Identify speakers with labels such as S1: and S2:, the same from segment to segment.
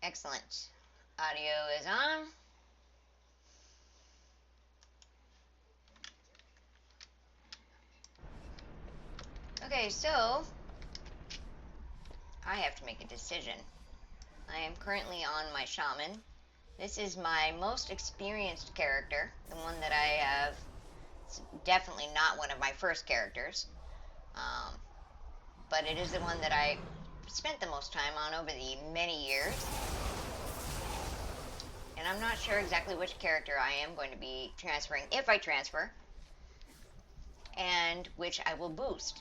S1: Excellent. Audio is on. Okay, so I have to make a decision. I am currently on my shaman. This is my most experienced character, the one that I have. It's definitely not one of my first characters, um, but it is the one that I spent the most time on over the many years. And I'm not sure exactly which character I am going to be transferring, if I transfer, and which I will boost.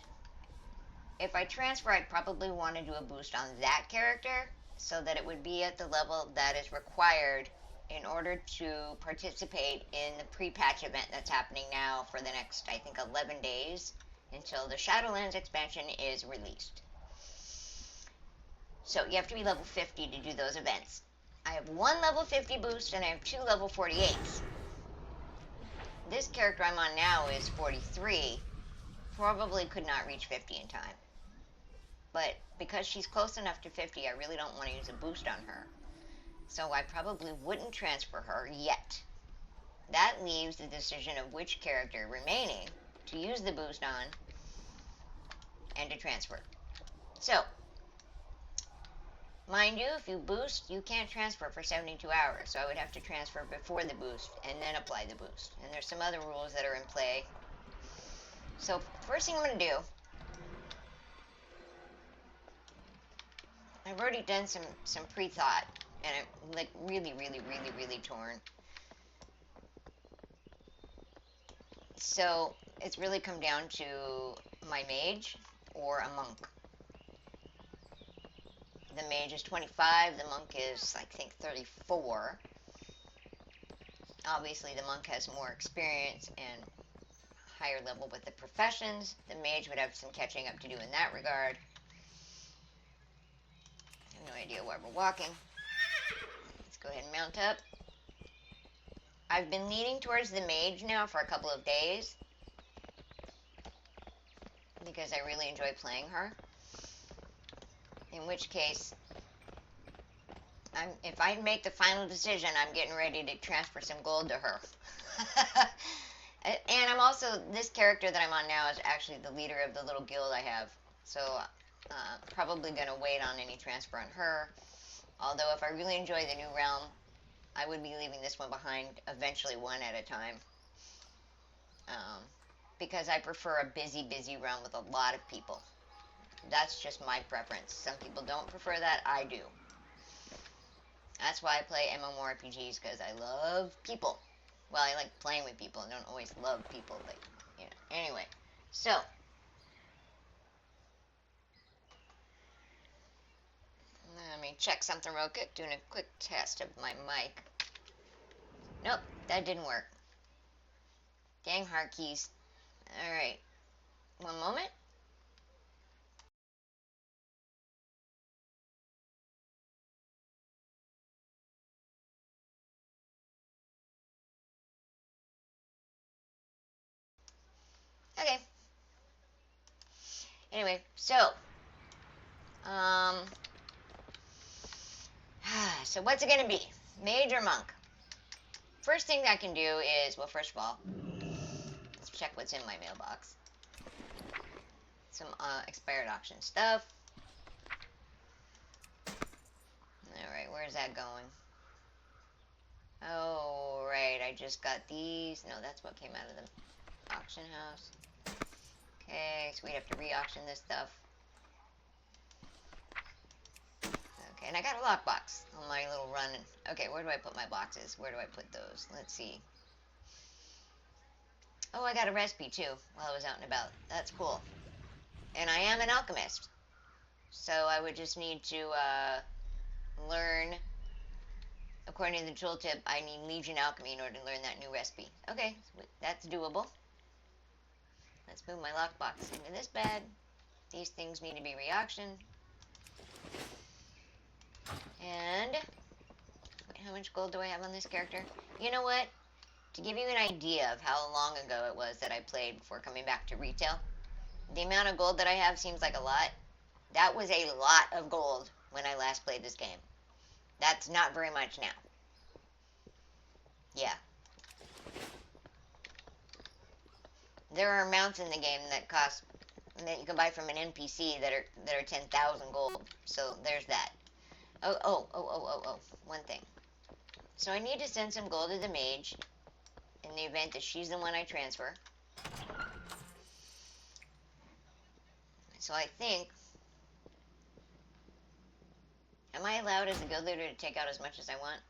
S1: If I transfer, I'd probably want to do a boost on that character so that it would be at the level that is required in order to participate in the pre-patch event that's happening now for the next, I think, 11 days until the Shadowlands expansion is released. So you have to be level 50 to do those events. I have one level 50 boost and I have two level 48s. This character I'm on now is 43. Probably could not reach 50 in time. But because she's close enough to 50, I really don't want to use a boost on her. So I probably wouldn't transfer her yet. That leaves the decision of which character remaining to use the boost on and to transfer. So, mind you, if you boost, you can't transfer for 72 hours. So I would have to transfer before the boost and then apply the boost. And there's some other rules that are in play. So first thing I'm going to do, I've already done some pre-thought, and I'm like really torn. So it's really come down to my mage or a monk. The mage is 25, the monk is, I think, 34. Obviously, the monk has more experience and higher level with the professions. The mage would have some catching up to do in that regard. I have no idea where we're walking. Let's go ahead and mount up. I've been leaning towards the mage now for a couple of days because I really enjoy playing her. In which case, if I make the final decision, I'm getting ready to transfer some gold to her. And I'm also, this character that I'm on now is actually the leader of the little guild I have. So, probably going to wait on any transfer on her. Although, if I really enjoy the new realm, I would be leaving this one behind, eventually one at a time. Because I prefer a busy realm with a lot of people. That's just my preference. Some people don't prefer that. I do. That's why I play MMORPGs, because I love people. Well, I like playing with people. I don't always love people, but, you know. Anyway, so. Let me check something real quick. Doing a quick test of my mic. Nope, that didn't work. Dang heart keys. Alright. One moment. Okay. Anyway, so. So what's it going to be? Mage or monk? First thing I can do is, well, first of all, let's check what's in my mailbox. Some expired auction stuff. Alright, where's that going? Oh, right, I just got these. No, that's what came out of the auction house. Okay, so we have to re-auction this stuff. Okay, and I got a lockbox on my little run. Okay, where do I put my boxes? Where do I put those? Let's see. Oh, I got a recipe too while I was out and about. That's cool. And I am an alchemist. So I would just need to learn, according to the tooltip, I need Legion Alchemy in order to learn that new recipe. Okay, that's doable. Let's move my lockbox into this bag. These things need to be re-auctioned. And wait, how much gold do I have on this character? You know what? To give you an idea of how long ago it was that I played before coming back to retail, the amount of gold that I have seems like a lot. That was a lot of gold when I last played this game. That's not very much now. Yeah. There are mounts in the game that cost that you can buy from an NPC that are 10,000 gold. So there's that. Oh. One thing. So I need to send some gold to the mage in the event that she's the one I transfer. So I think, am I allowed as a guild leader to take out as much as I want?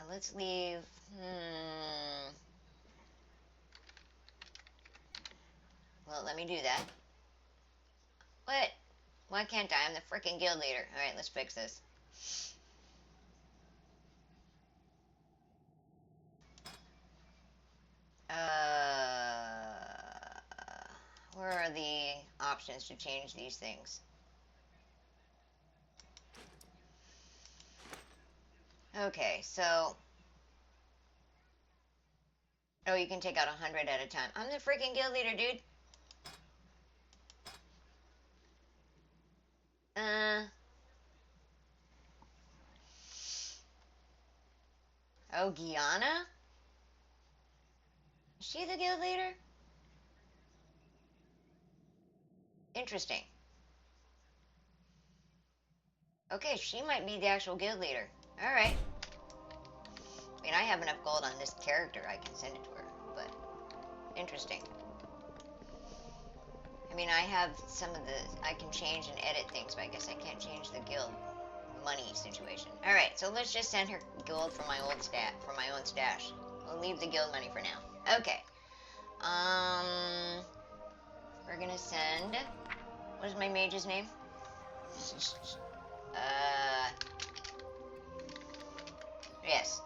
S1: Let's leave. Well, let me do that. What? Why can't I? I'm the freaking guild leader. Alright, let's fix this. Where are the options to change these things? Okay, so... Oh, you can take out 100 at a time. I'm the freaking guild leader, dude. Oh, Guyana? Is she the guild leader? Interesting. Okay, she might be the actual guild leader. Alright. I mean, I have enough gold on this character, I can send it to her, but interesting. I mean, I have some of the, I can change and edit things, but I guess I can't change the guild money situation. Alright, so let's just send her gold from my old from my own stash. We'll leave the guild money for now. Okay. We're gonna send, what is my mage's name? Yes.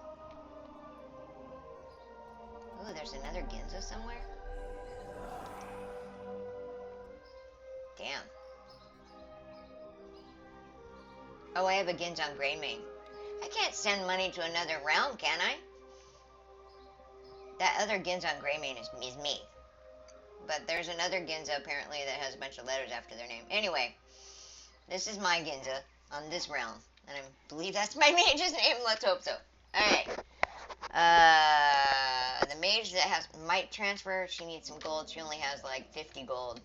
S1: Ooh, there's another Ginza somewhere? Damn. Oh, I have a Ginza on Greymane. I can't send money to another realm, can I? That other Ginza on Greymane is me. But there's another Ginza, apparently, that has a bunch of letters after their name. Anyway, this is my Ginza on this realm. And I believe that's my mage's name. Let's hope so. Alright. The mage that might transfer, she needs some gold. She only has like 50 gold.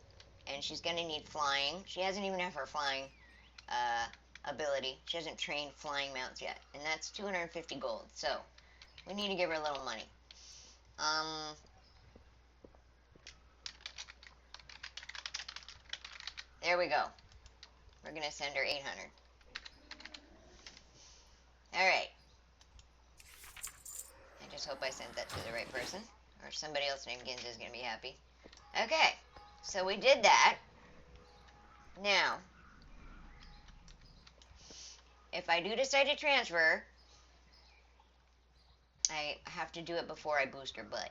S1: And she's going to need flying. She hasn't even have her flying ability. She hasn't trained flying mounts yet. And that's 250 gold. So, we need to give her a little money. There we go. We're going to send her 800. Alright. I just hope I sent that to the right person. Or somebody else named Ginza is going to be happy. Okay. So we did that. Now, if I do decide to transfer, I have to do it before I boost her butt.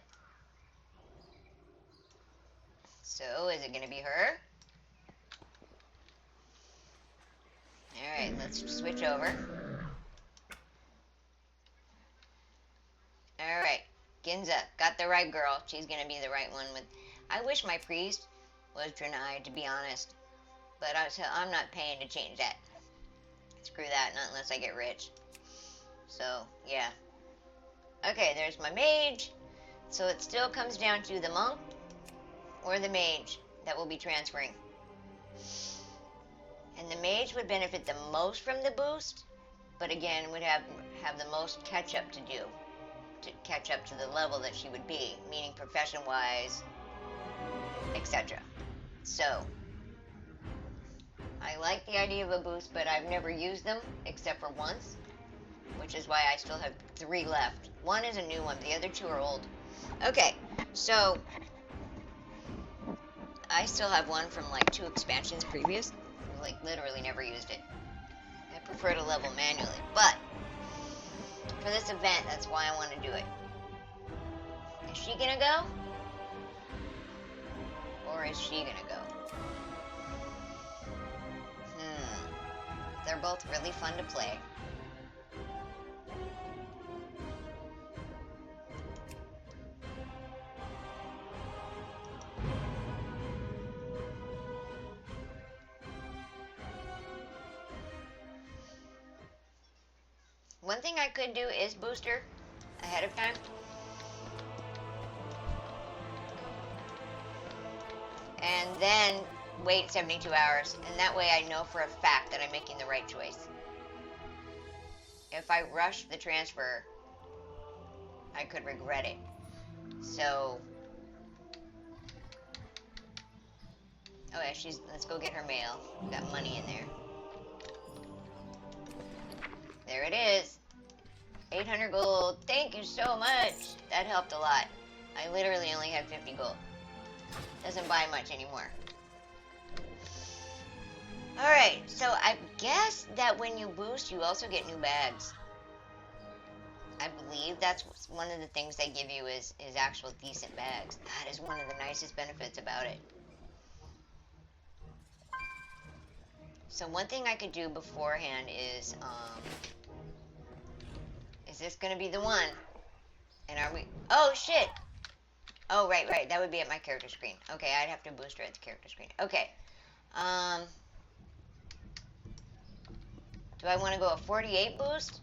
S1: So, is it going to be her? Alright, let's switch over. Alright, Ginza, got the right girl. She's going to be the right one with... I wish my priest was Draenei, to be honest. But I'm not paying to change that. Screw that, not unless I get rich. So, yeah. Okay, there's my mage. So it still comes down to the monk or the mage that will be transferring. And the mage would benefit the most from the boost, but again, would have the most catch-up to do. To catch up to the level that she would be, meaning profession-wise, etc. So, I like the idea of a boost, but I've never used them, except for once, which is why I still have 3 left. One is a new one, the other 2 are old. Okay, so, I still have one from like 2 expansions previous. Like, literally never used it. I prefer to level manually, but for this event, that's why I want to do it. Is she gonna go? Or is she gonna go? They're both really fun to play. One thing I could do is booster ahead of time. And then wait 72 hours. And that way I know for a fact that I'm making the right choice. If I rush the transfer, I could regret it. So, oh yeah, let's go get her mail. Got money in there. There it is. 800 gold. Thank you so much. That helped a lot. I literally only had 50 gold. Doesn't buy much anymore. Alright, so I guess that when you boost, you also get new bags. I believe that's one of the things they give you is actual decent bags. That is one of the nicest benefits about it. So one thing I could do beforehand is this going to be the one? And are we... Oh, shit! Oh, right. That would be at my character screen. Okay, I'd have to boost her at the character screen. Okay. Do I want to go a 48 boost?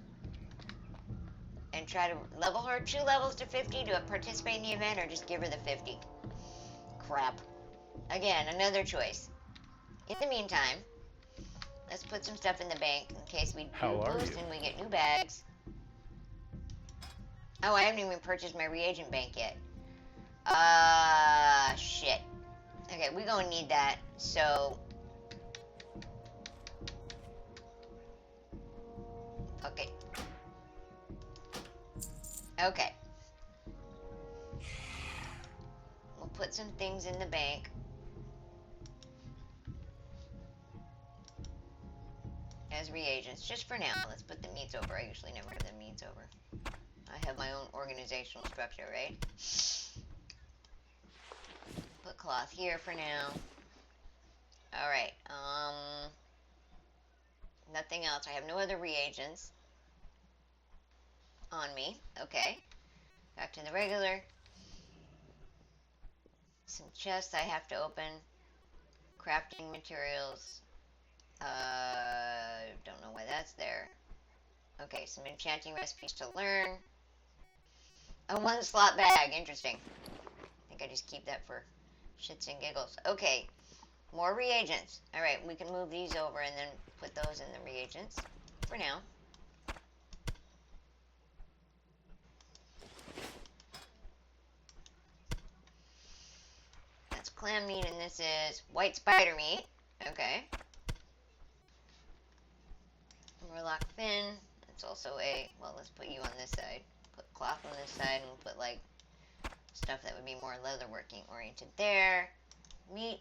S1: And try to level her 2 levels to 50 to participate in the event, or just give her the 50? Crap. Again, another choice. In the meantime, let's put some stuff in the bank in case we do boost and we get new bags. Oh, I haven't even purchased my reagent bank yet. Shit. Okay, we're gonna need that, so... Okay. Okay. We'll put some things in the bank. As reagents, just for now. Let's put the meats over. I usually never have the meats over. I have my own organizational structure, right? Put cloth here for now. Alright, nothing else. I have no other reagents on me. Okay. Back to the regular. Some chests I have to open. Crafting materials. Don't know why that's there. Okay, some enchanting recipes to learn. A 1 slot bag. Interesting. I think I just keep that for shits and giggles. Okay. More reagents. Alright, we can move these over and then put those in the reagents. For now. That's clam meat and this is white spider meat. Okay. Murloc fin. That's also a... Well, let's put you on this side. Put cloth on this side and we'll put, like, stuff that would be more leatherworking oriented there. Meat.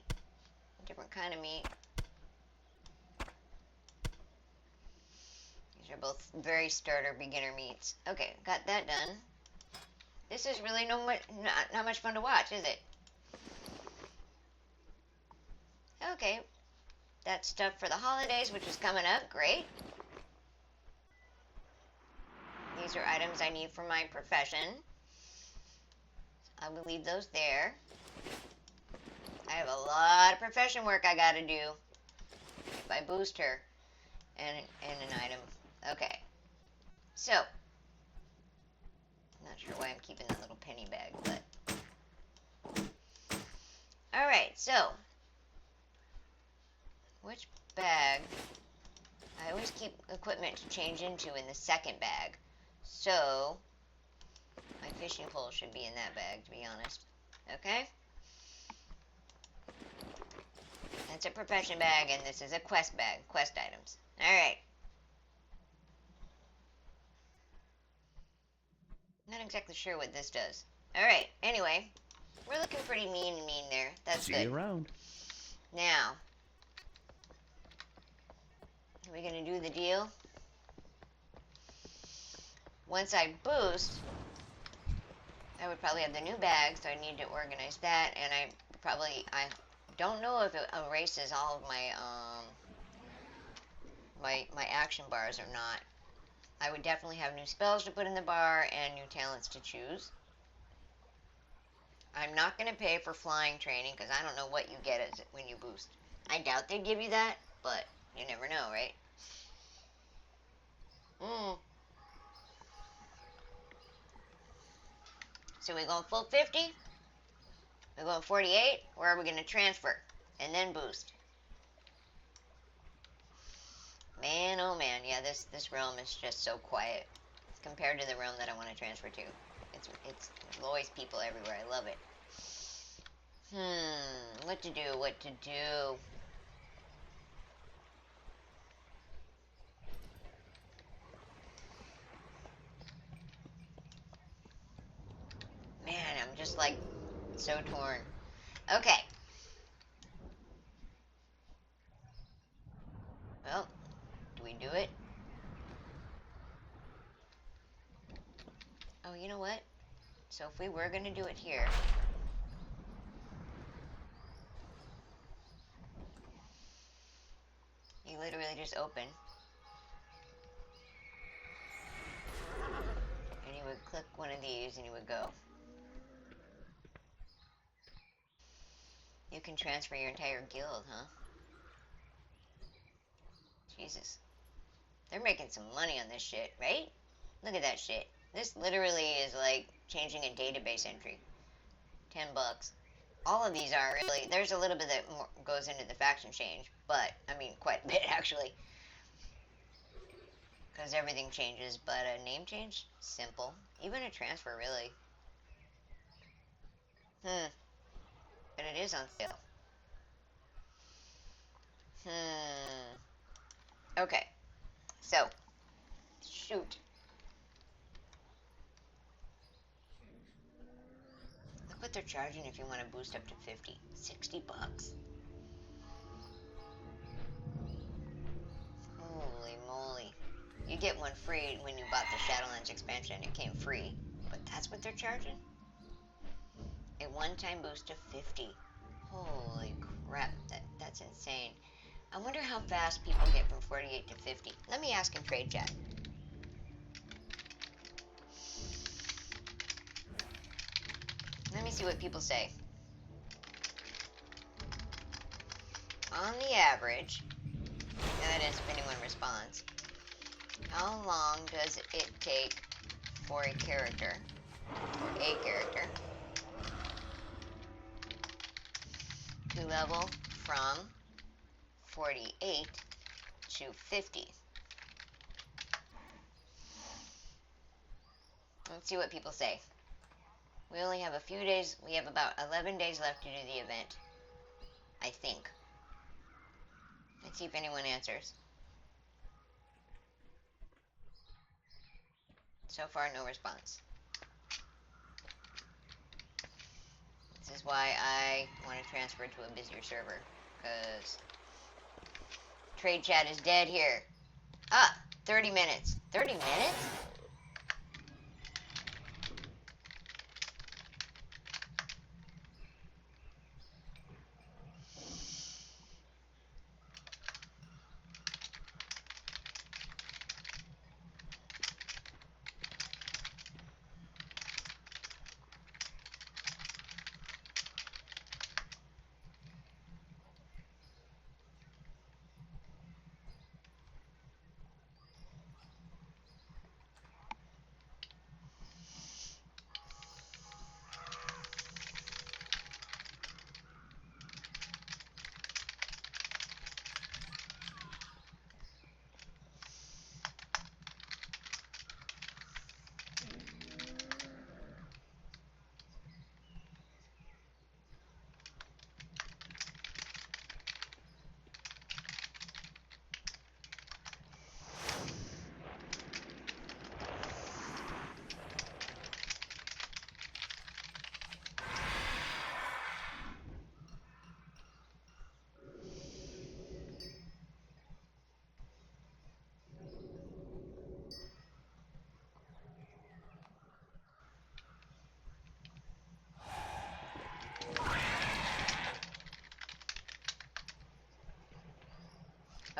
S1: Different kind of meat. These are both very starter beginner meats. Okay, got that done. This is really not much fun to watch, is it? Okay. That's stuff for the holidays, which is coming up. Great. These are items I need for my profession. I will leave those there. I have a lot of profession work I gotta do if I boost her and an item. Okay. So. Not sure why I'm keeping that little penny bag, but. Alright, so. Which bag? I always keep equipment to change into in the second bag. So. My fishing pole should be in that bag, to be honest. Okay? That's a profession bag, and this is a quest bag. Quest items. Alright. Not exactly sure what this does. Alright, anyway. We're looking pretty mean there. That's good.
S2: See you around.
S1: Now. Are we going to do the deal? Once I boost, I would probably have the new bag, so I need to organize that, and I don't know if it erases all of my my action bars or not. I would definitely have new spells to put in the bar and new talents to choose. I'm not going to pay for flying training because I don't know what you get when you boost. I doubt they'd give you that, but you never know, right? So we going full 50? We're going 48? Or are we going to transfer and then boost? Man, oh man, yeah, this realm is just so quiet compared to the realm that I want to transfer to. It's always people everywhere. I love it. What to do? What to do? Man, I'm just like so torn. Okay. Well, do we do it? Oh, you know what? So if we were going to do it here, you literally just open, and you would click one of these, and you would go. You can transfer your entire guild, huh? Jesus. They're making some money on this shit, right? Look at that shit. This literally is like changing a database entry. $10. All of these are really, there's a little bit that more goes into the faction change, but, I mean, quite a bit, actually. Because everything changes, but a name change? Simple. Even a transfer, really. But it is on sale. Okay. So, shoot. Look what they're charging if you want to boost up to 50. $60. Holy moly. You get one free when you bought the Shadowlands expansion. It came free. But that's what they're charging? A one-time boost to 50. Holy crap. That's insane. I wonder how fast people get from 48 to 50. Let me ask in trade chat. Let me see what people say. On the average, that is if anyone responds, how long does it take for a character, to level from 48 to 50? Let's see what people say. We only have a few days. We have about 11 days left to do the event, I think. Let's see if anyone answers. So far, no response. This is why I want to transfer to a busier server, because trade chat is dead here. 30 minutes. 30 minutes?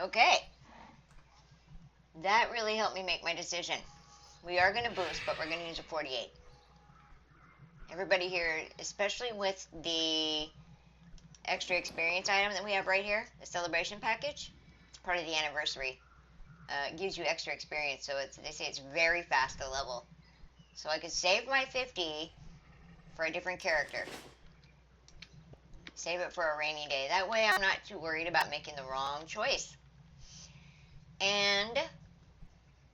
S1: Okay. That really helped me make my decision. We are going to boost, but we're going to use a 48. Everybody here, especially with the extra experience item that we have right here, the celebration package, it's part of the anniversary. It gives you extra experience, so they say it's very fast to level. So I could save my 50 for a different character. Save it for a rainy day. That way I'm not too worried about making the wrong choice. And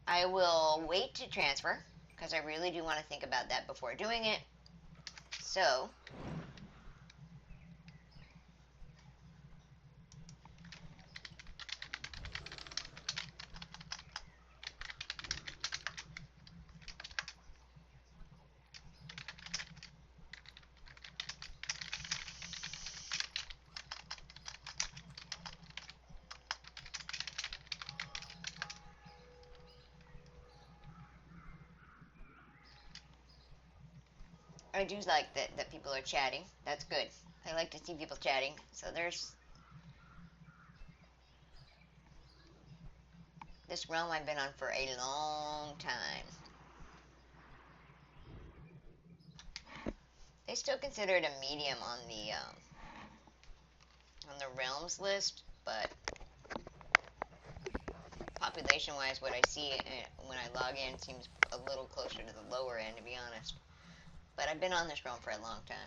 S1: I will wait to transfer, because I really do want to think about that before doing it. So, I do like that people are chatting. That's good. I like to see people chatting. So there's this realm I've been on for a long time. They still consider it a medium on the realms list, but population-wise, what I see when I log in seems a little closer to the lower end, to be honest. But I've been on this realm for a long time.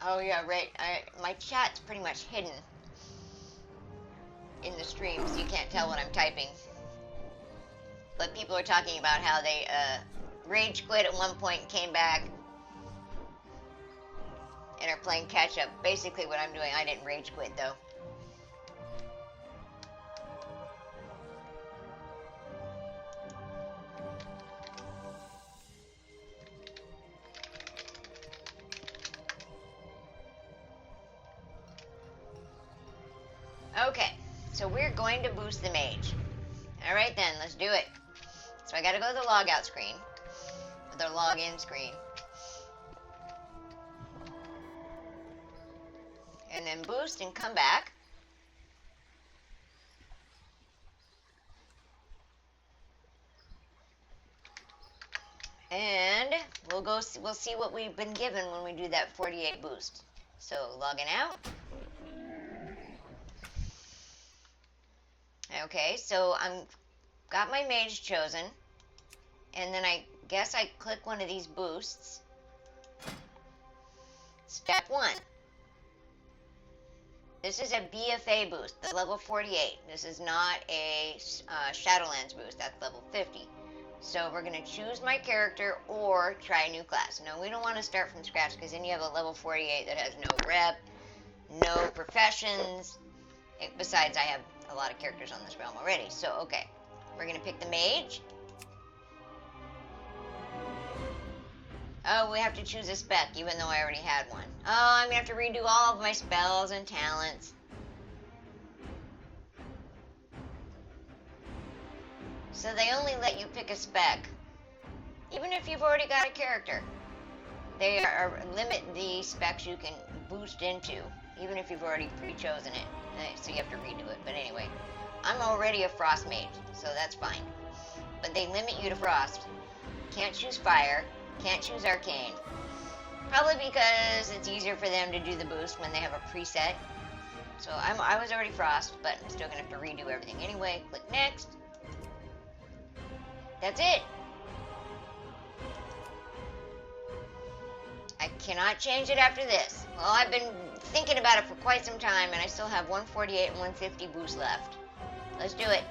S1: Oh yeah, right. My chat's pretty much hidden in the stream, so you can't tell what I'm typing. But people are talking about how they rage quit at one point and came back and are playing catch up. Basically what I'm doing, I didn't rage quit though. Okay, so we're going to boost the mage. Alright then, let's do it. So I gotta go to the logout screen, the login screen. And then boost and come back. And we'll see what we've been given when we do that 48 boost. So logging out. Okay, so I'm got my mage chosen, and then I guess I click one of these boosts. Step 1. This is a BFA boost, that's level 48. This is not a Shadowlands boost, that's level 50. So we're going to choose my character or try a new class. No, we don't want to start from scratch, because then you have a level 48 that has no rep, no professions. Besides, I have a lot of characters on this realm already. So, okay. We're going to pick the mage. Oh, we have to choose a spec, even though I already had one. Oh, I'm going to have to redo all of my spells and talents. So they only let you pick a spec, even if you've already got a character. They limit the specs you can boost into, even if you've already pre-chosen it. So you have to redo it. But anyway, I'm already a frost mage, so that's fine. But they limit you to frost. Can't choose fire. Can't choose arcane. Probably because it's easier for them to do the boost when they have a preset. So I was already frost, but I'm still going to have to redo everything anyway. Click next. That's it. I cannot change it after this. Well, I've been thinking about it for quite some time, and I still have 148 and 150 boost left. Let's do it.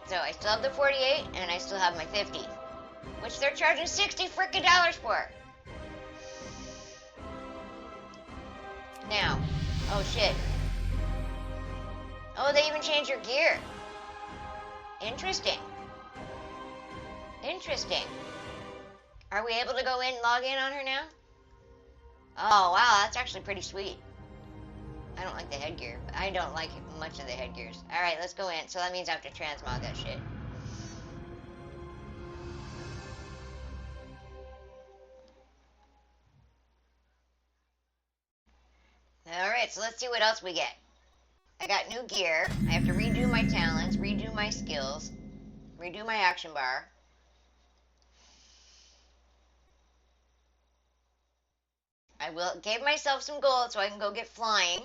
S1: So I still have the 48, and I still have my 50, which they're charging $60 frickin' for. Now, oh shit. Oh, they even changed your gear. Interesting. Interesting. Are we able to go in and log in on her now? Oh, wow, that's actually pretty sweet. I don't like the headgear. I don't like much of the headgears. Alright, let's go in. So that means I have to transmog that shit. Alright, so let's see what else we get. I got new gear. I have to redo my talents, redo my skills, redo my action bar. I gave myself some gold so I can go get flying.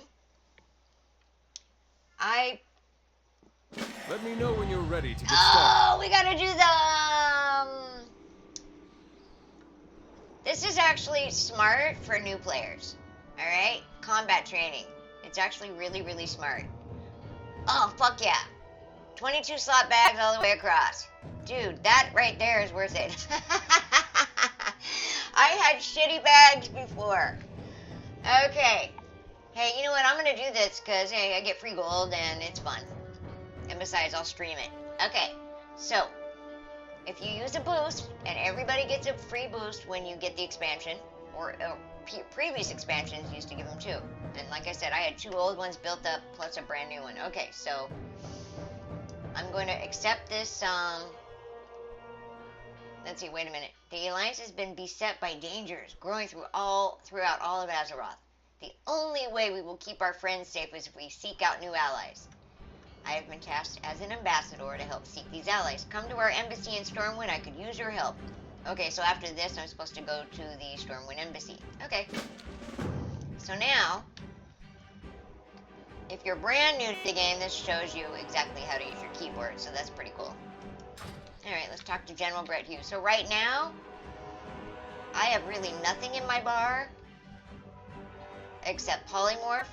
S2: Let me know when you're ready to get
S1: started.
S2: Oh,
S1: we gotta do the, This is actually smart for new players. Alright? Combat training. It's actually really, really smart. Oh, fuck yeah. 22 slot bags all the way across. Dude, that right there is worth it. I had shitty bags before. Okay. Hey, you know what? I'm going to do this because, hey, I get free gold and it's fun. And besides, I'll stream it. Okay. So, if you use a boost, and everybody gets a free boost when you get the expansion, or previous expansions used to give them too. And like I said, I had 2 old ones built up, plus a brand new one. Okay, so I'm going to accept this, let's see, wait a minute. The Alliance has been beset by dangers, growing throughout all of Azeroth. The only way we will keep our friends safe is if we seek out new allies. I have been tasked as an ambassador to help seek these allies. Come to our embassy in Stormwind, I could use your help. Okay, so after this, I'm supposed to go to the Stormwind embassy. Okay. So now, if you're brand new to the game, this shows you exactly how to use your keyboard, so that's pretty cool. Alright, let's talk to General Brett Hughes. So right now, I have really nothing in my bar except Polymorph,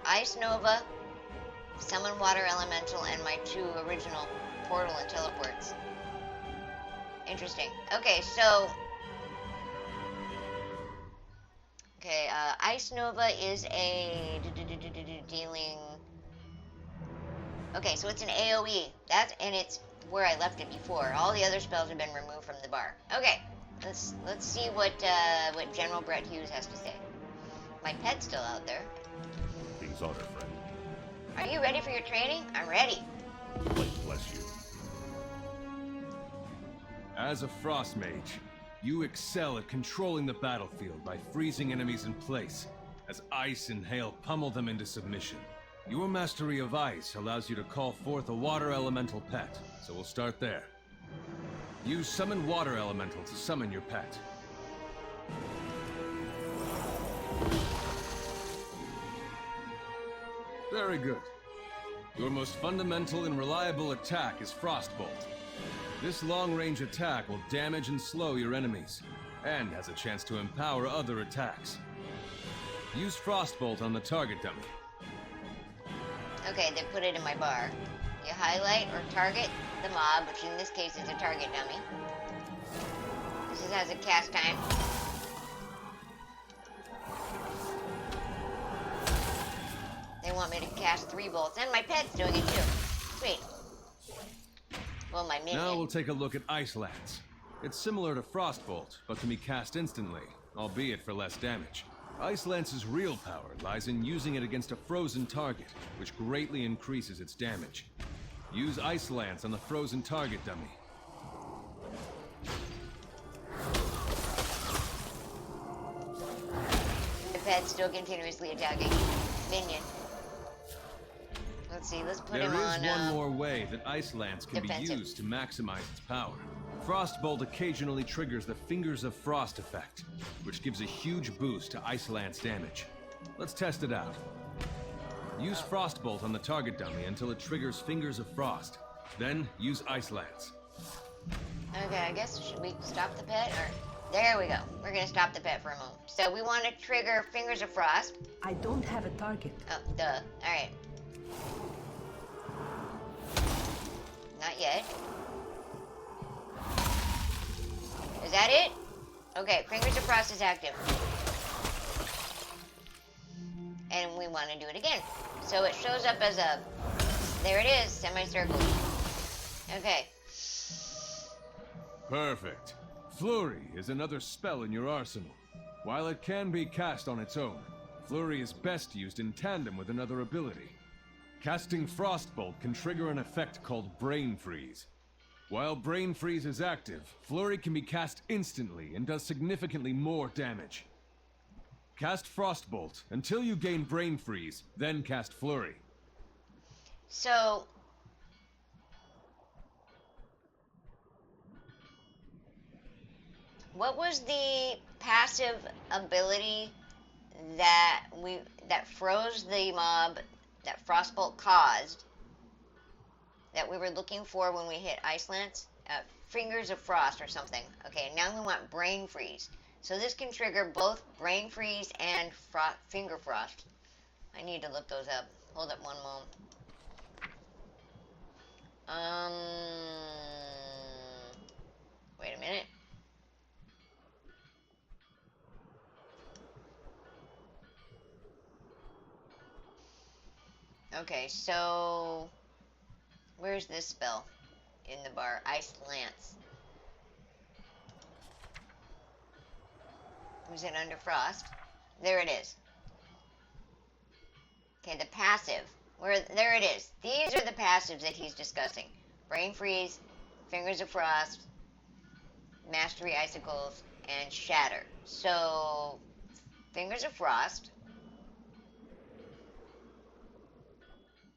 S1: Ice Nova, Summon Water Elemental, and my 2 original Portal and Teleports. Interesting. Okay, so... Okay, Ice Nova is a... dealing... Okay, so it's an AoE. And it's where I left it before. All the other spells have been removed from the bar. Okay, let's see what General Brett Hughes has to say. My pet's still out there.
S2: King's honor, friend.
S1: Are you ready for your training? I'm ready.
S2: Light bless you. As a frost mage, you excel at controlling the battlefield by freezing enemies in place, as ice and hail pummel them into submission. Your mastery of ice allows you to call forth a water elemental pet, so we'll start there. Use Summon Water Elemental to summon your pet. Very good. Your most fundamental and reliable attack is Frostbolt. This long-range attack will damage and slow your enemies, and has a chance to empower other attacks. Use Frostbolt on the target dummy.
S1: Okay, they put it in my bar. You highlight or target the mob, which in this case is a target dummy. This has a cast time. They want me to cast 3 bolts, and my pet's doing it too. Sweet. Well, my minion.
S2: Now we'll take a look at Ice Lance. It's similar to Frostbolt, but can be cast instantly, albeit for less damage. Ice Lance's real power lies in using it against a frozen target, which greatly increases its damage. Use Ice Lance on the frozen target dummy.
S1: The pet's still continuously attacking. Minion. Let's see, let's put him on...
S2: There is one more way that Ice Lance can
S1: defensive.
S2: be used to maximize its power. Frostbolt occasionally triggers the Fingers of Frost effect, which gives a huge boost to Ice Lance damage. Let's test it out. Use Frostbolt on the target dummy until it triggers Fingers of Frost. Then use Ice Lance.
S1: Okay, I guess, should we stop the pet, or... There we go. We're gonna stop the pet for a moment. So we want to trigger Fingers of Frost.
S3: I don't have a target.
S1: Oh, duh. Alright. Not yet. Is that it? Okay, Fingers of Frost is active. And we want to do it again. So it shows up as a... There it is, semicircle. Okay.
S2: Perfect. Flurry is another spell in your arsenal. While it can be cast on its own, Flurry is best used in tandem with another ability. Casting Frostbolt can trigger an effect called Brain Freeze. While Brain Freeze is active, Flurry can be cast instantly and does significantly more damage. Cast Frostbolt until you gain Brain Freeze, then cast Flurry.
S1: So, what was the passive ability that froze the mob that Frostbolt caused that we were looking for when we hit Icelands? Fingers of Frost or something. Okay, now we want Brain Freeze. So this can trigger both Brain Freeze and Finger Frost. I need to look those up. Hold up one moment. Wait a minute. Okay, so where's this spell in the bar? Ice Lance. Was it under Frost? There it is. Okay, the passive. There it is. These are the passives that he's discussing. Brain Freeze, Fingers of Frost, Mastery Icicles, and Shatter. So, Fingers of Frost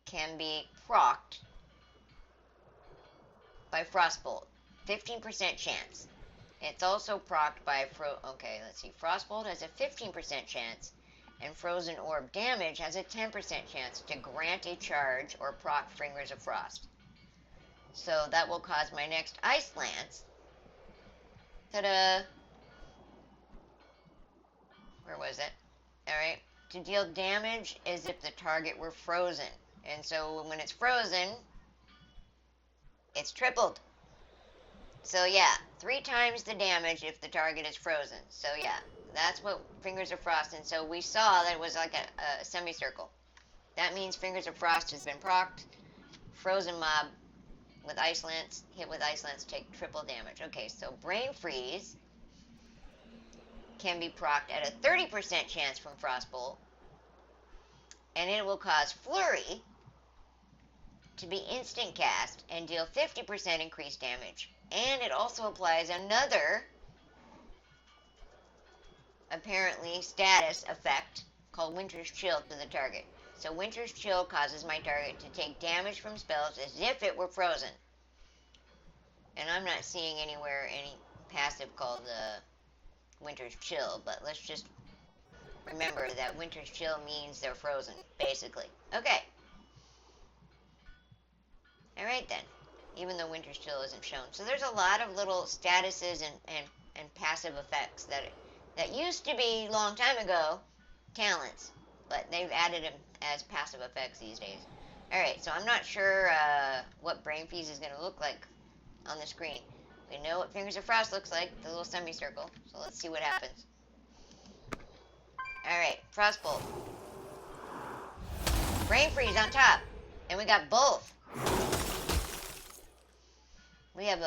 S1: can be procced by Frostbolt. 15% chance. It's also procced by okay, let's see. Frostbolt has a 15% chance, and Frozen Orb damage has a 10% chance to grant a charge or proc Fingers of Frost. So that will cause my next Ice Lance. Ta-da! Where was it? Alright. To deal damage as if the target were frozen. And so when it's frozen, it's tripled. So yeah, 3 times the damage if the target is frozen. So yeah, that's what Fingers of Frost. And so we saw that it was like a semicircle. That means Fingers of Frost has been procced. Frozen mob with Ice Lance, hit with Ice Lance, take triple damage. Okay, so Brain Freeze can be procced at a 30% chance from Frostbolt. And it will cause Flurry to be instant cast and deal 50% increased damage. And it also applies another, apparently, status effect called Winter's Chill to the target. So Winter's Chill causes my target to take damage from spells as if it were frozen. And I'm not seeing anywhere any passive called Winter's Chill, but let's just remember that Winter's Chill means they're frozen, basically. Okay. Alright then. Even though Winter's Chill isn't shown. So there's a lot of little statuses and passive effects that used to be, long time ago, talents. But they've added them as passive effects these days. Alright, so I'm not sure what Brain Freeze is going to look like on the screen. We know what Fingers of Frost looks like, the little semicircle. So let's see what happens. Alright, Frostbolt. Brain Freeze on top. And we got both. We have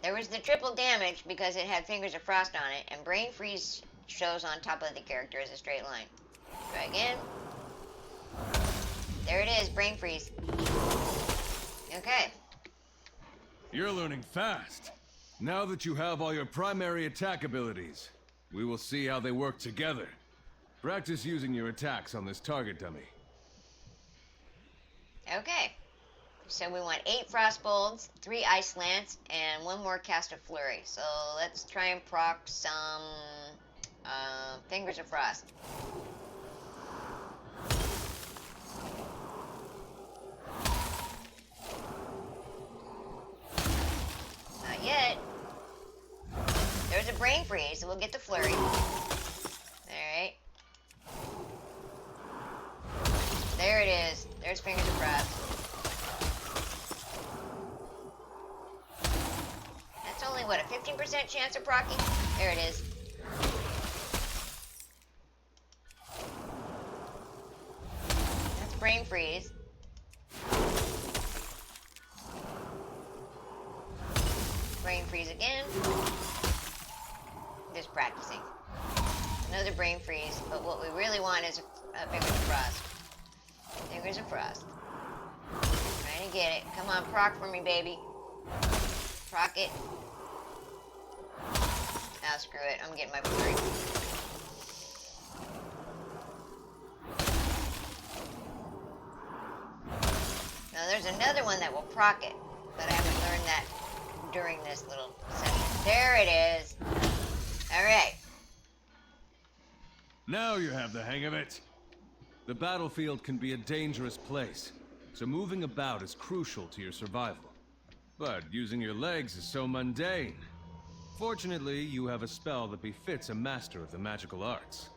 S1: there was the triple damage because it had Fingers of Frost on it, and Brain Freeze shows on top of the character as a straight line. Try again. There it is, Brain Freeze. Okay.
S2: You're learning fast. Now that you have all your primary attack abilities, we will see how they work together. Practice using your attacks on this target dummy.
S1: Okay. So we want 8 Frostbolts, 3 Ice Lance, and 1 more Cast of Flurry. So let's try and proc some Fingers of Frost. Not yet. There's a Brain Freeze, so we'll get the Flurry. Alright. There it is. There's Fingers of Frost. That's only, what, a 15% chance of proccing? There it is. That's Brain Freeze. Brain Freeze again. Just practicing. Another Brain Freeze, but what we really want is a Fingers of Frost. Fingers of Frost. Trying to get it. Come on, proc for me, baby. Proc it. Ah, screw it. I'm getting my flurry. there's another one that will proc it, but I haven't learned that during this little session. There it is. Alright.
S2: Now you have the hang of it. The battlefield can be a dangerous place, so moving about is crucial to your survival. But using your legs is so mundane. Fortunately, you have a spell that befits a master of the magical arts.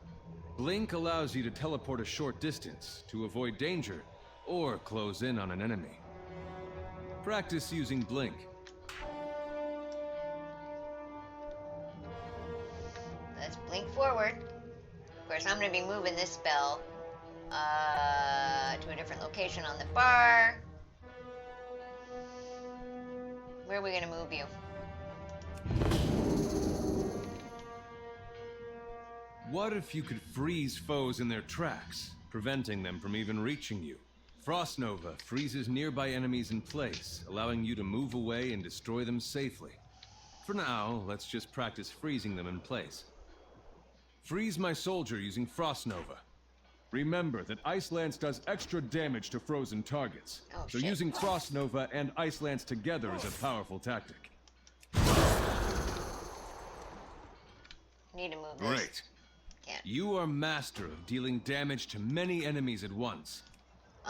S2: Blink allows you to teleport a short distance to avoid danger or close in on an enemy. Practice using Blink.
S1: Let's blink forward. Of course, I'm going to be moving this spell to a different location on the bar. Where are we going to move you?
S2: What if you could freeze foes in their tracks, preventing them from even reaching you? Frost Nova freezes nearby enemies in place, allowing you to move away and destroy them safely. For now, let's just practice freezing them in place. Freeze my soldier using Frost Nova. Remember that Ice Lance does extra damage to frozen targets, so
S1: shit.
S2: using Frost Nova and Ice Lance together is a powerful tactic.
S1: Need to move this.
S2: Great.
S1: Can't.
S2: You are master of dealing damage to many enemies at once.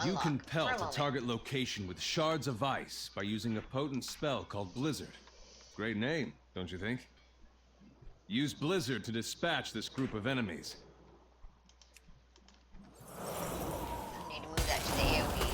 S2: You
S1: Unlock.
S2: can
S1: For a
S2: pelt a
S1: moment.
S2: target location with shards of ice by using a potent spell called Blizzard. Great name, don't you think? Use Blizzard to dispatch this group of enemies.
S1: I need to move that to the AoE.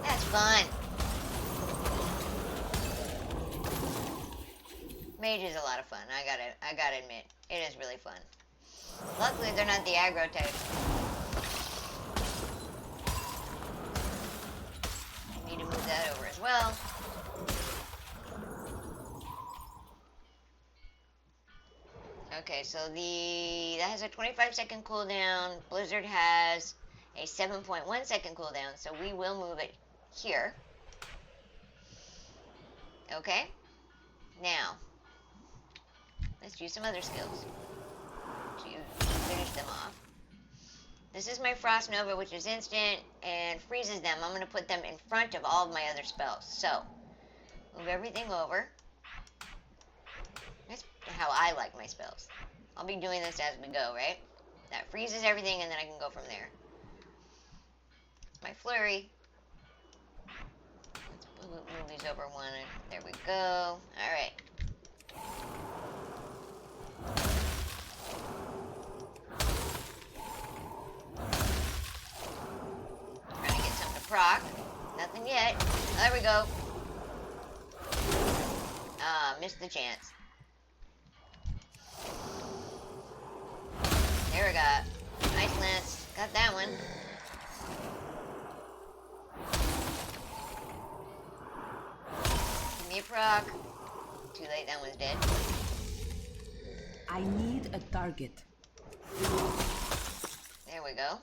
S1: That's fun. Mage is a lot of fun. I gotta admit, it is really fun. Luckily, they're not the aggro type. I need to move that over as well. Okay, so that has a 25-second cooldown. Blizzard has a 7.1 second cooldown, so we will move it here. Okay. Now, let's use some other skills to finish them off. This is my Frost Nova, which is instant and freezes them. I'm going to put them in front of all of my other spells. So, move everything over. That's how I like my spells. I'll be doing this as we go, right? That freezes everything, and then I can go from there. My flurry. Let's move these over one. There we go. Alright. Trying to get something to proc. Nothing yet. There we go. Missed the chance. There we go. Nice lance. Got that one. Give me a proc. Too late, that one's dead.
S3: I need a target.
S1: There we go.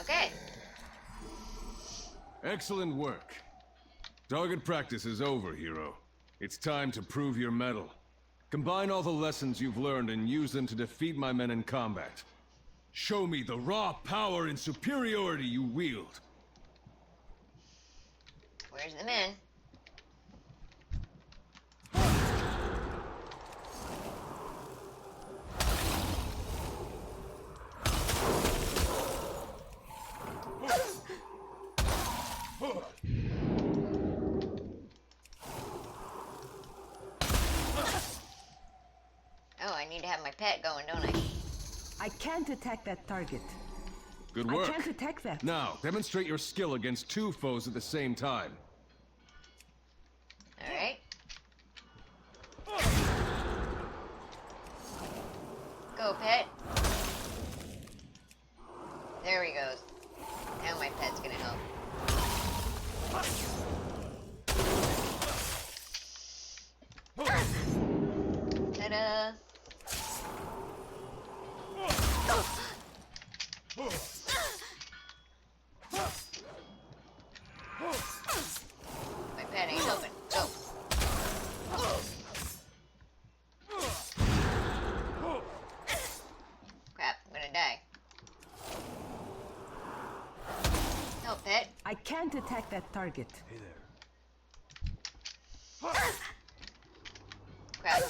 S1: Okay.
S2: Excellent work. Target practice is over, hero. It's time to prove your mettle. Combine all the lessons you've learned and use them to defeat my men in combat. Show me the raw power and superiority you wield.
S1: Where's the men? Oh, I need to have my pet going, don't I?
S3: I can't attack that target.
S2: Good work.
S3: I can't attack that.
S2: Now, demonstrate your skill against two foes at the same time.
S1: Alright. Go, pet. There he goes. Now my pet's gonna help. Ta-da! Pet?
S3: I can't attack that target.
S2: Hey there.
S1: Crap.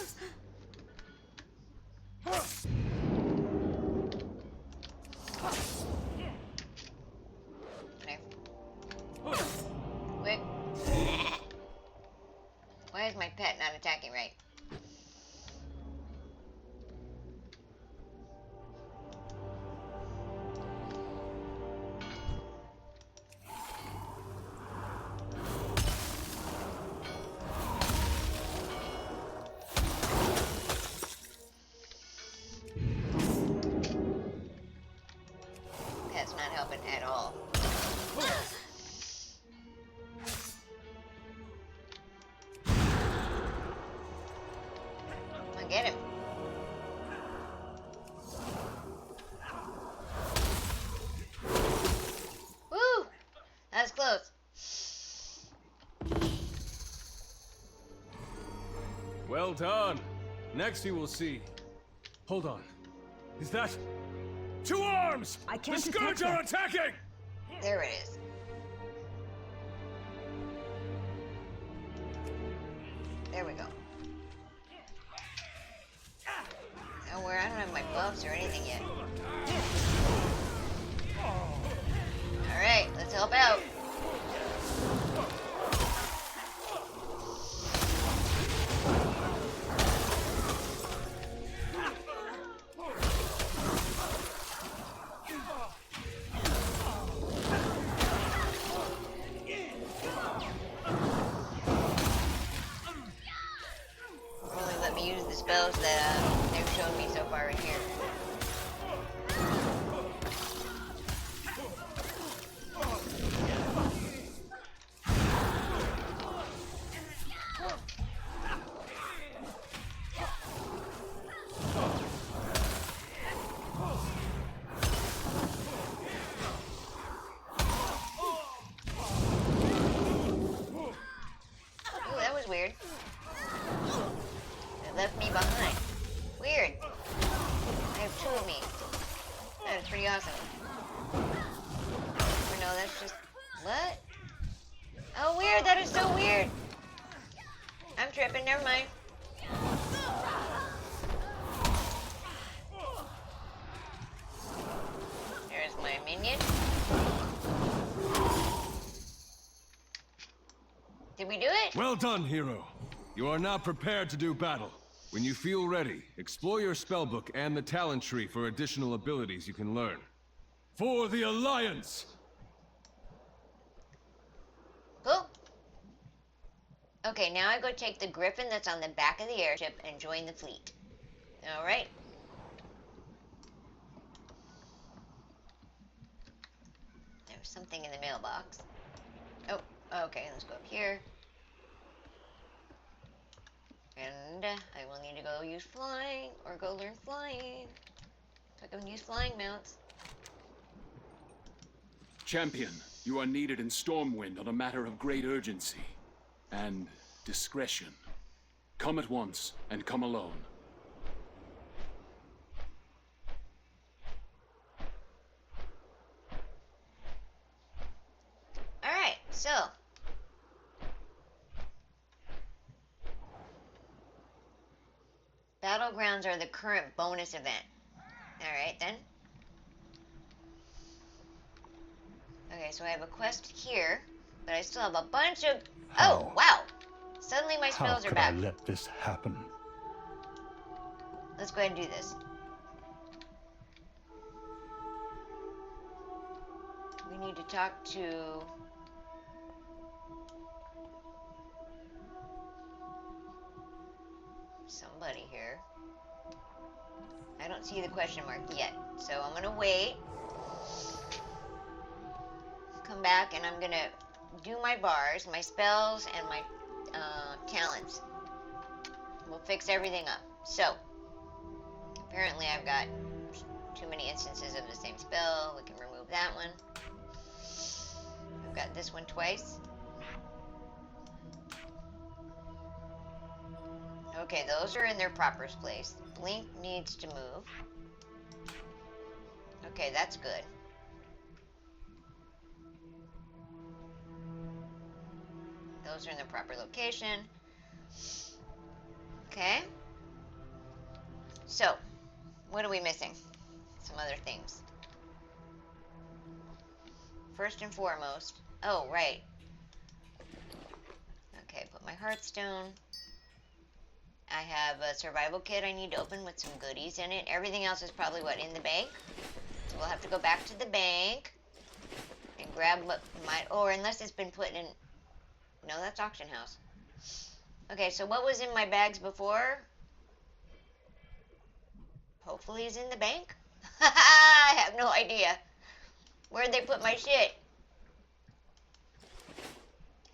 S1: Okay. Quick. Why is my pet not attacking right? Pet's not helping at all. Come on, get him. Woo! That was close.
S2: Well done. Next you will see. Hold on. Is that... 2 arms!
S3: I can't
S2: The Scourge
S3: attack
S2: are attacking!
S1: There it is. There we go. Oh, where I don't have my buffs or anything yet. Alright, let's help out. Only let me use the spells that they've shown me so far in here. Ooh, that was weird. It left me behind. Weird. I have 2 of me. That is pretty awesome. Or no, that's just... What? Oh, weird. That is so weird. I'm tripping. Never mind. There's my minion. Did we do it?
S2: Well done, hero. You are now prepared to do battle. When you feel ready, explore your spellbook and the talent tree for additional abilities you can learn. For the Alliance!
S1: Cool. Okay, now I go take the griffin that's on the back of the airship and join the fleet. Alright. There's something in the mailbox. Oh, okay, let's go up here. And I will need to go use flying, or go learn flying. So I can use flying mounts.
S4: Champion, you are needed in Stormwind on a matter of great urgency and discretion. Come at once, and come alone.
S1: Alright, so. Battlegrounds are the current bonus event. Alright then. Okay, so I have a quest here, but I still have a bunch of... Oh, wow! Suddenly my spells are back.
S5: How could I let this happen?
S1: Let's go ahead and do this. We need to talk to... somebody here. I don't see the question mark yet, so I'm gonna wait. Come back and I'm gonna do my bars, my spells, and my talents. We'll fix everything up. So, apparently I've got too many instances of the same spell. We can remove that one. I've got this one twice. Okay, those are in their proper place. Blink needs to move. Okay, that's good. Those are in the proper location. Okay. So, what are we missing? Some other things. First and foremost. Oh, right. Okay, put my Hearthstone. I have a survival kit I need to open with some goodies in it. Everything else is probably, what, in the bank? So we'll have to go back to the bank and grab what might... Or unless it's been put in... No, that's auction house. Okay, so what was in my bags before? Hopefully is in the bank? I have no idea. Where'd they put my shit?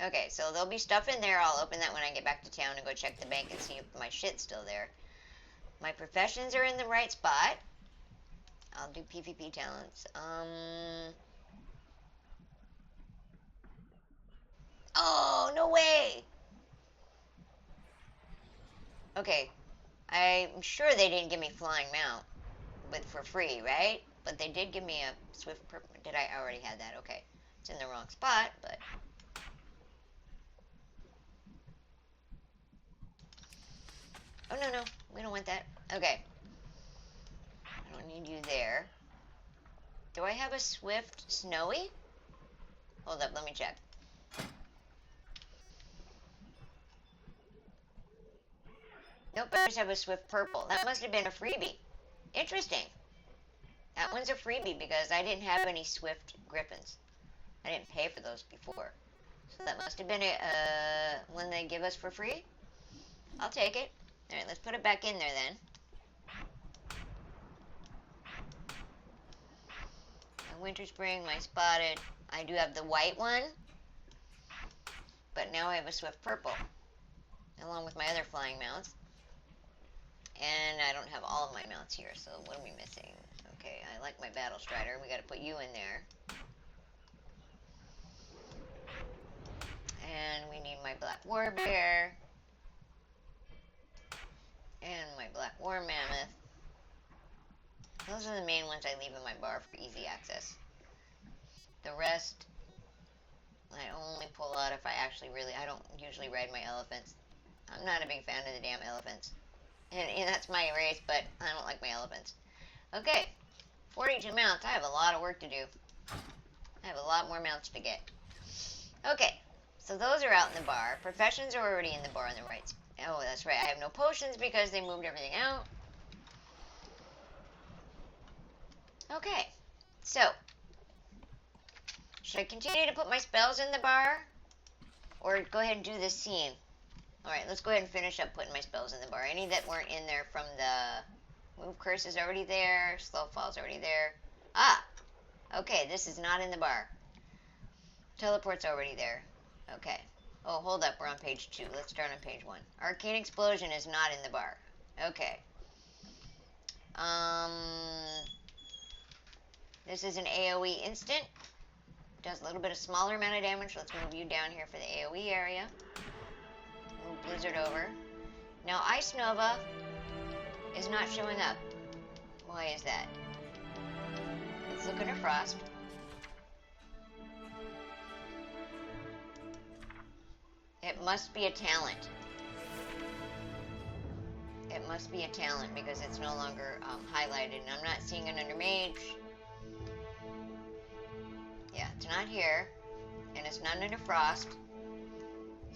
S1: Okay, so there'll be stuff in there. I'll open that when I get back to town and go check the bank and see if my shit's still there. My professions are in the right spot. I'll do PvP talents. Oh, no way! Okay, I'm sure they didn't give me flying mount for free, right? But they did give me a swift did I already have that? Okay. It's in the wrong spot, but... Oh, no, no. We don't want that. Okay. I don't need you there. Do I have a swift snowy? Hold up, let me check. Nope, I just have a swift purple. That must have been a freebie. Interesting. That one's a freebie because I didn't have any swift griffins. I didn't pay for those before. So that must have been one they give us for free. I'll take it. Alright, let's put it back in there then. My winter spring, my spotted. I do have the white one. But now I have a swift purple. Along with my other flying mounts. And I don't have all of my mounts here, so what are we missing? Okay, I like my battle strider. We gotta put you in there. And we need my black war bear. And my black war mammoth. Those are the main ones I leave in my bar for easy access. The rest, I only pull out if I actually I don't usually ride my elephants. I'm not a big fan of the damn elephants. And that's my race, but I don't like my elephants. Okay, 42 mounts. I have a lot of work to do. I have a lot more mounts to get. Okay, so those are out in the bar. Professions are already in the bar on the right. Oh, that's right. I have no potions because they moved everything out. Okay, so should I continue to put my spells in the bar? Or go ahead and do this scene? Alright, let's go ahead and finish up putting my spells in the bar. Any that weren't in there from the move curse is already there. Slow fall's already there. Ah! Okay, this is not in the bar. Teleport's already there. Okay. Oh, hold up. We're on page 2. Let's start on page 1. Arcane Explosion is not in the bar. Okay. This is an AoE instant. Does a little bit of smaller amount of damage. Let's move you down here for the AoE area. Move Blizzard over. Now, Ice Nova is not showing up. Why is that? Let's look under Frost. It must be a talent. It must be a talent because it's no longer highlighted. And I'm not seeing it under Mage. Yeah, it's not here. And it's not under Frost.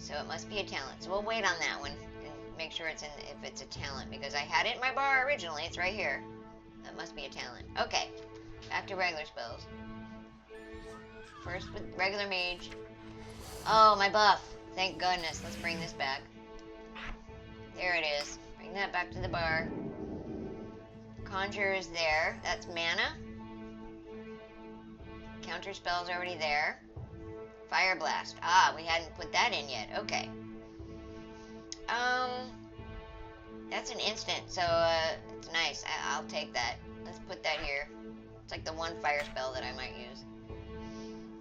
S1: So it must be a talent. So we'll wait on that one and make sure it's in if it's a talent because I had it in my bar originally. It's right here. That must be a talent. Okay, back to regular spells. First with regular mage. Oh, my buff. Thank goodness. Let's bring this back. There it is. Bring that back to the bar. Conjure is there. That's mana. Counter spell's already there. Fire Blast. Ah, we hadn't put that in yet. Okay. That's an instant, so it's nice. I'll take that. Let's put that here. It's like the one fire spell that I might use.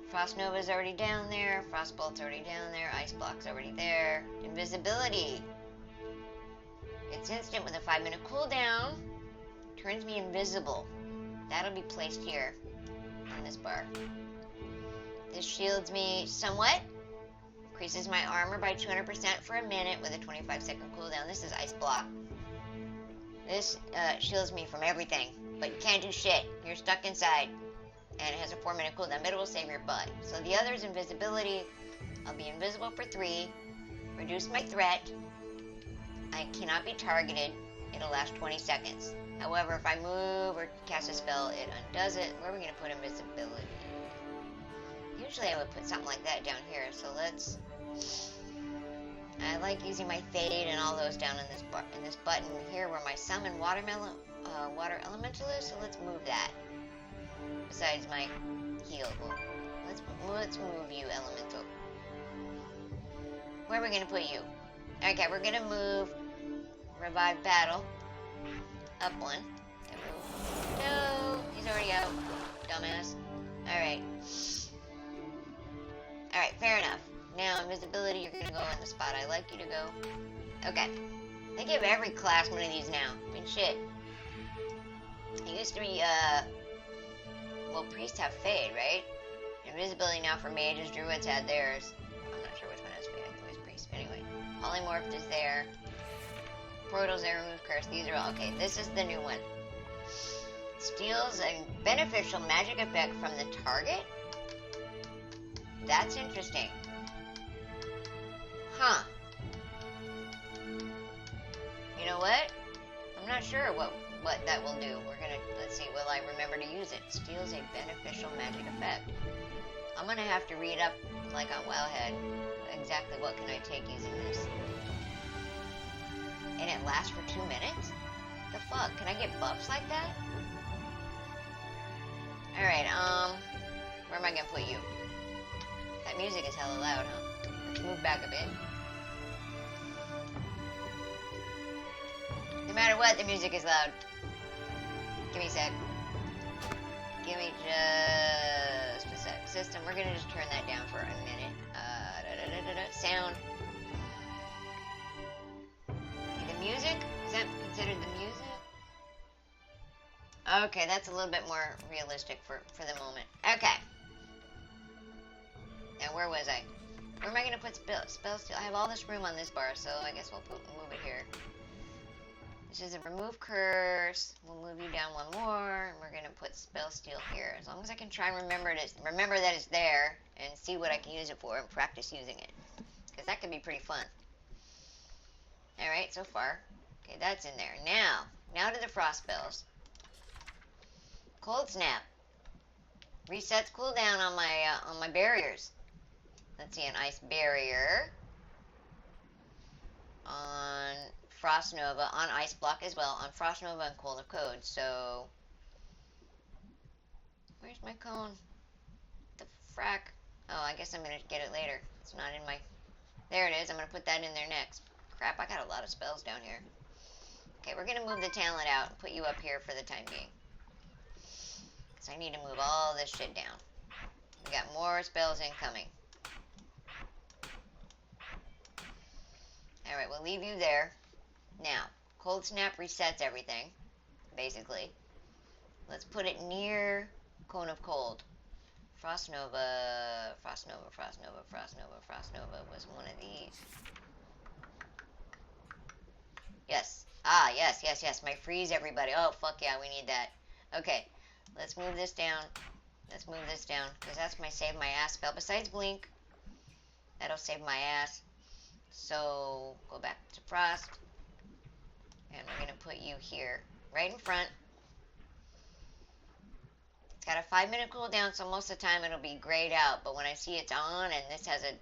S1: Frost Nova's already down there. Frostbolt's already down there. Ice Block's already there. Invisibility. It's instant with a 5-minute cooldown. Turns me invisible. That'll be placed here on this bar. This shields me somewhat. Increases my armor by 200% for a minute with a 25-second cooldown. This is ice block. This shields me from everything, but you can't do shit. You're stuck inside. And it has a 4-minute cooldown, but it will save your butt. So the other is invisibility. I'll be invisible for 3. Reduce my threat. I cannot be targeted. It'll last 20 seconds. However, if I move or cast a spell, it undoes it. Where are we going to put invisibility? Usually I would put something like that down here, so let's... I like using my fade and all those down in this button here where my summon water elemental is, so let's move that. Besides my heal. Let's move you, elemental. Where are we going to put you? Okay, we're going to move revive battle up 1. No, he's already out. Dumbass. Alright. Alright, fair enough. Now, invisibility, you're gonna go in the spot I like you to go. Okay. They give every class one of these now. I mean, shit. It used to be, well, priests have fade, right? Invisibility now for mages, druids had theirs. I'm not sure which one has fade. I think it was priest. Anyway, polymorphed is there. Portals there, remove curse. These are all, okay, this is the new one. Steals a beneficial magic effect from the target? That's interesting. Huh. You know what? I'm not sure what that will do. We're gonna, let's see, will I remember to use it? Steals a beneficial magic effect. I'm gonna have to read up, like on Wowhead, exactly what can I take using this. And it lasts for 2 minutes? The fuck? Can I get buffs like that? Alright, where am I gonna put you? That music is hella loud, huh? Let's move back a bit. No matter what, the music is loud. Give me a sec. Give me just a sec. System, we're gonna just turn that down for a minute. Sound. The music? Is that considered the music? Okay, that's a little bit more realistic for the moment. Okay. Now, where was I? Where am I going to put spell steal? I have all this room on this bar, so I guess we'll move it here. This is a remove curse. We'll move you down 1 more, and we're going to put spell steal here. As long as I can try and remember that it's there, and see what I can use it for, and practice using it. Because that can be pretty fun. Alright, so far. Okay, that's in there. Now to the frost spells. Cold snap. Resets cooldown on my barriers. Let's see, an ice barrier. On Frost Nova, on Ice Block as well, on Frost Nova and Cold of Code, so... Where's my cone? The frack? Oh, I guess I'm gonna get it later. It's not in my... There it is, I'm gonna put that in there next. Crap, I got a lot of spells down here. Okay, we're gonna move the talent out and put you up here for the time being. Because I need to move all this shit down. We got more spells incoming. Alright, we'll leave you there. Now, Cold Snap resets everything, basically. Let's put it near Cone of Cold. Frost Nova, Frost Nova, Frost Nova, Frost Nova, Frost Nova was one of these. Yes. Ah, yes, yes, yes. My freeze, everybody. Oh, fuck yeah, we need that. Okay, let's move this down. Let's move this down, because that's my save my ass spell. Besides Blink, that'll save my ass. So, go back to Frost. And we're going to put you here, right in front. It's got a 5-minute cooldown, so most of the time it'll be grayed out. But when I see it's on and this has a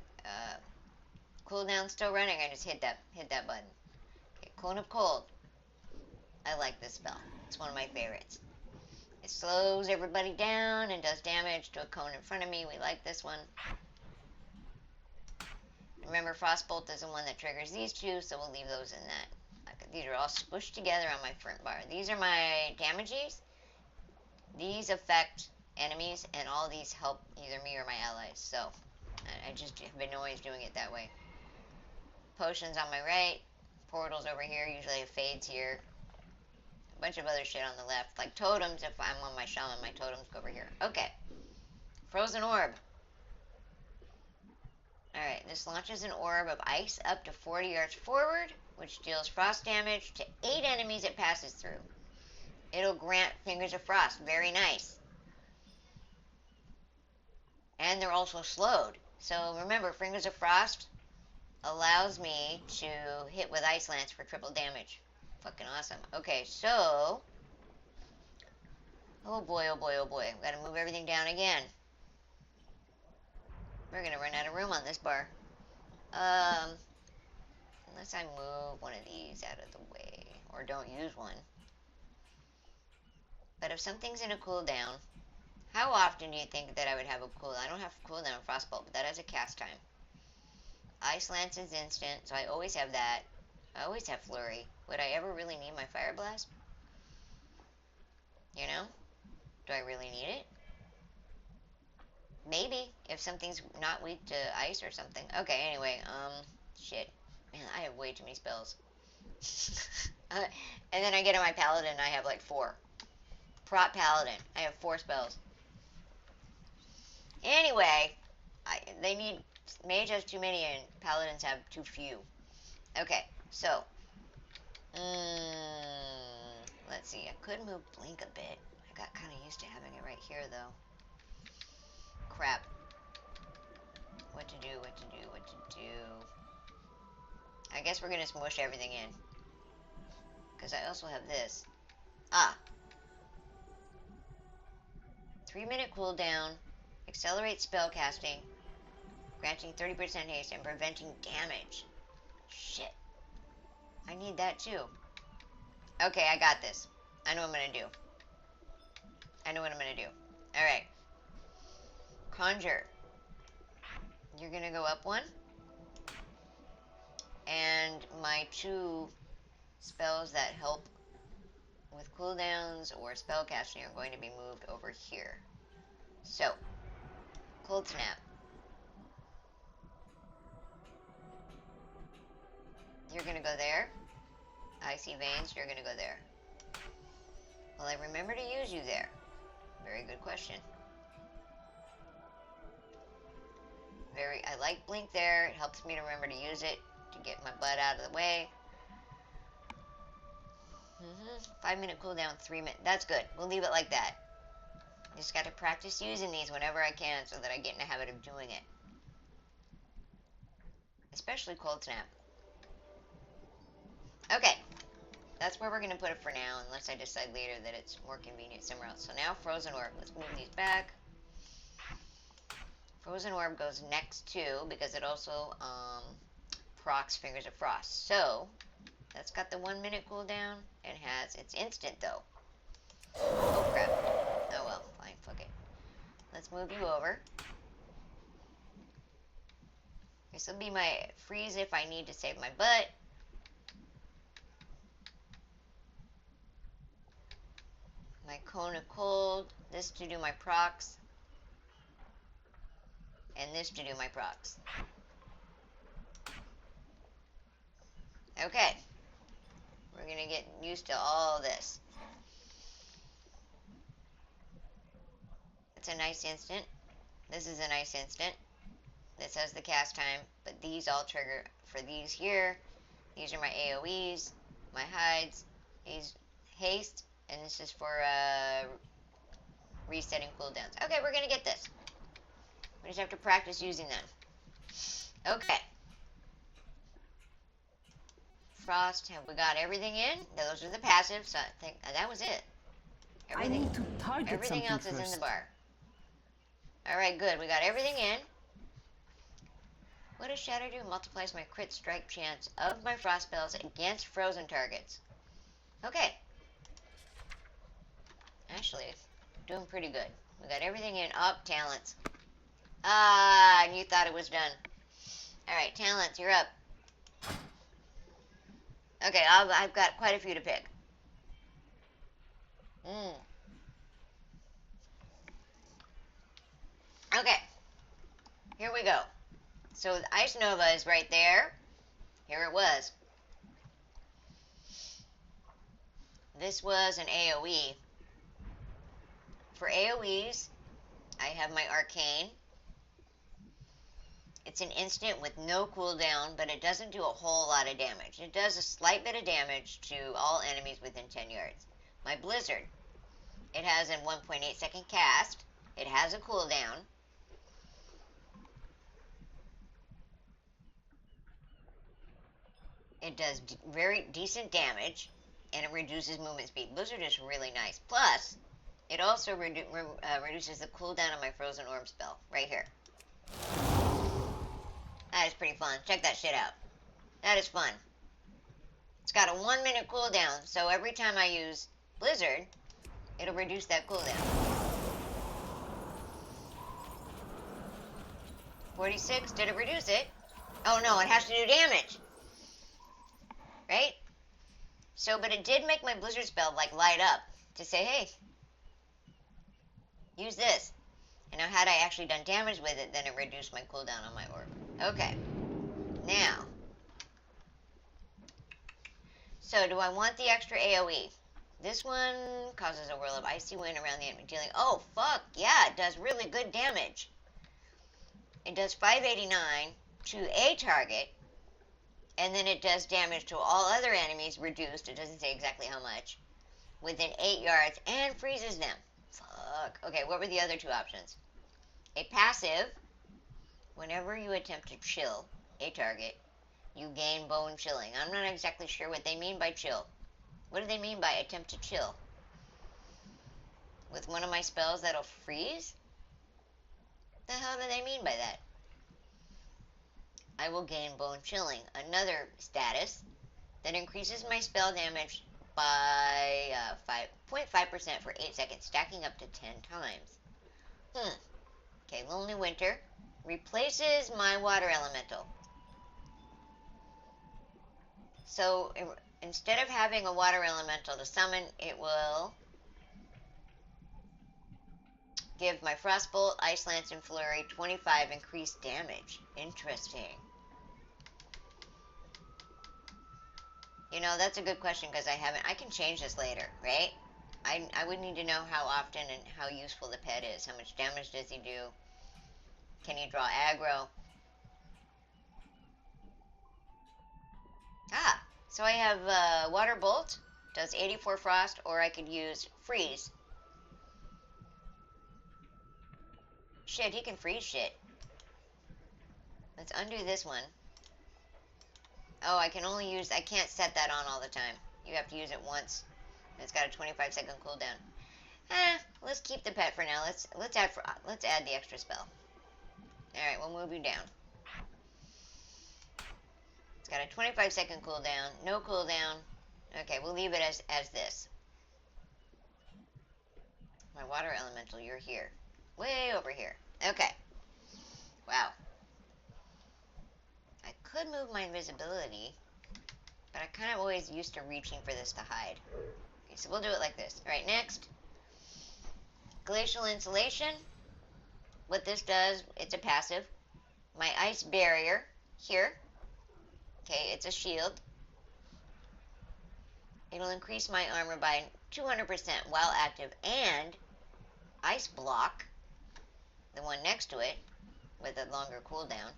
S1: cooldown still running, I just hit that button. Okay, Cone of Cold. I like this spell. It's one of my favorites. It slows everybody down and does damage to a cone in front of me. We like this one. Remember, Frostbolt is the one that triggers these two, so we'll leave those in that. These are all squished together on my front bar. These are my damages. These affect enemies, and all these help either me or my allies. So, I just have been always doing it that way. Potions on my right. Portals over here. Usually it fades here. A bunch of other shit on the left. Like totems, if I'm on my shaman, my totems go over here. Okay. Frozen Orb. Alright, This launches an orb of ice up to 40 yards forward, which deals frost damage to 8 enemies it passes through. It'll grant Fingers of Frost. Very nice. And they're also slowed. So remember, Fingers of Frost allows me to hit with Ice Lance for triple damage. Fucking awesome. Okay, so... oh boy, oh boy, oh boy. We've got to move everything down again. We're going to run out of room on this bar. Unless I move one of these out of the way. Or don't use one. But if something's in a cooldown, how often do you think that I would have a cooldown? I don't have a cooldown on Frostbolt, but that has a cast time. Ice Lance is instant, so I always have that. I always have Flurry. Would I ever really need my Fire Blast? You know? Do I really need it? Maybe, if something's not weak to ice or something. Okay, anyway, shit. Man, I have way too many spells. And then I get on my Paladin and I have like 4. Prot Paladin. I have 4 spells. Anyway, they need... Mage has too many and Paladins have too few. Okay, so... let's see. I could move Blink a bit. I got kind of used to having it right here, though. Crap. What to do, what to do, what to do. I guess we're going to smush everything in. Because I also have this. Ah. 3-minute cooldown. Accelerate spell casting. Granting 30% haste and preventing damage. Shit. I need that too. Okay, I got this. I know what I'm going to do. I know what I'm going to do. Alright. Conjure. You're going to go up 1. And my 2 spells that help with cooldowns or spell casting are going to be moved over here. So, Cold Snap. You're going to go there. Icy Veins, you're going to go there. Will I remember to use you there? Very good question. I like Blink there. It helps me to remember to use it to get my butt out of the way. 5-minute cooldown, 3 minutes. That's good. We'll leave it like that. Just got to practice using these whenever I can so that I get in the habit of doing it. Especially Cold Snap. Okay. That's where we're going to put it for now, unless I decide later that it's more convenient somewhere else. So now Frozen Orb. Let's move these back. Frozen Orb goes next to, because it also procs Fingers of Frost. So, that's got the 1-minute cooldown. It has, it's instant though. Oh crap. Oh well, fine, fuck it. Let's move you over. This will be my freeze if I need to save my butt. My Cone of Cold. This to do my procs. And this to do my procs. Okay. We're going to get used to all this. It's a nice instant. This is a nice instant. This has the cast time, but these all trigger for these here. These are my AoEs, my hides, these haste, and this is for resetting cooldowns. Okay, we're going to get this. We just have to practice using them. Okay. Frost, have we got everything in? Those are the passives, so I think that was it.
S3: I need to target
S1: everything
S3: something
S1: else
S3: first.
S1: is in the bar. Alright, good. We got everything in. What does Shatter do? Multiplies my crit strike chance of my frost spells against frozen targets. Okay. Actually, doing pretty good. We got everything in. Up, talents. Ah, and you thought it was done. Alright, talents, you're up. Okay, I've got quite a few to pick. Okay. Here we go. So the Ice Nova is right there. Here it was. This was an AoE. For AoEs, I have my Arcane. It's an instant with no cooldown, but it doesn't do a whole lot of damage. It does a slight bit of damage to all enemies within 10 yards. My Blizzard, it has a 1.8 second cast. It has a cooldown. It does very decent damage, and it reduces movement speed. Blizzard is really nice. Plus, it also reduces the cooldown of my Frozen Orb spell, right here. That is pretty fun. Check that shit out. That is fun. It's got a 1 minute cooldown, so every time I use Blizzard, it'll reduce that cooldown. 46, did it reduce it? Oh no, it has to do damage. Right? So, but it did make my Blizzard spell, like, light up to say, hey, use this. And now, had I actually done damage with it, then it reduced my cooldown on my orb. Okay. Now. So, do I want the extra AoE? This one causes a whirl of icy wind around the enemy, dealing... Oh, fuck, yeah, it does really good damage. It does 589 to a target, and then it does damage to all other enemies, reduced, it doesn't say exactly how much, within 8 yards, and freezes them. Fuck. Okay, what were the other two options? A passive, whenever you attempt to chill a target, you gain bone chilling. I'm not exactly sure what they mean by chill. What do they mean by attempt to chill? With one of my spells that'll freeze? The hell do they mean by that? I will gain bone chilling, another status that increases my spell damage by 5.5% for 8 seconds, stacking up to 10 times. Okay, Lonely Winter replaces my water elemental. So instead of having a water elemental to summon, it will give my Frostbolt, Ice Lance, and Flurry 25 increased damage. Interesting. You know, that's a good question because I can change this later, right? I would need to know how often and how useful the pet is. How much damage does he do? Can he draw aggro? Ah, so I have Water Bolt, does 84 frost, or I could use Freeze. Shit, he can freeze shit. Let's undo this one. Oh, I can't set that on all the time. You have to use it once. It's got a 25-second cooldown. Let's keep the pet for now. Let's add the extra spell. Alright, we'll move you down. It's got a 25-second cooldown, no cooldown. Okay, we'll leave it as this. My water elemental, you're here. Way over here. Okay. Wow. I could move my invisibility, but I kind of always used to reaching for this to hide. Okay, so we'll do it like this. Alright, next. Glacial Insulation. What this does, it's a passive. My Ice Barrier, here. Okay, it's a shield. It'll increase my armor by 200% while active, and Ice Block, the one next to it, with a longer cooldown,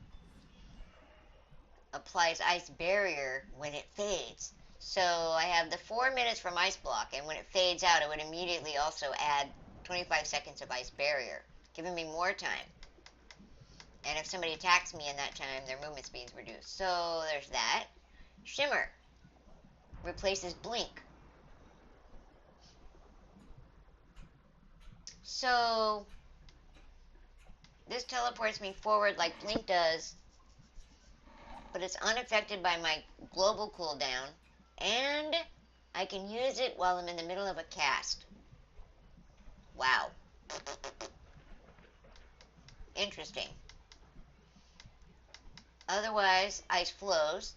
S1: applies Ice Barrier when it fades. So I have the 4 minutes from Ice Block, and when it fades out, it would immediately also add 25 seconds of Ice Barrier, giving me more time. And if somebody attacks me in that time, their movement speed is reduced. So there's that. Shimmer replaces Blink. So this teleports me forward like Blink does, but it's unaffected by my global cooldown, and I can use it while I'm in the middle of a cast. Wow. Interesting. Otherwise, Ice Flows.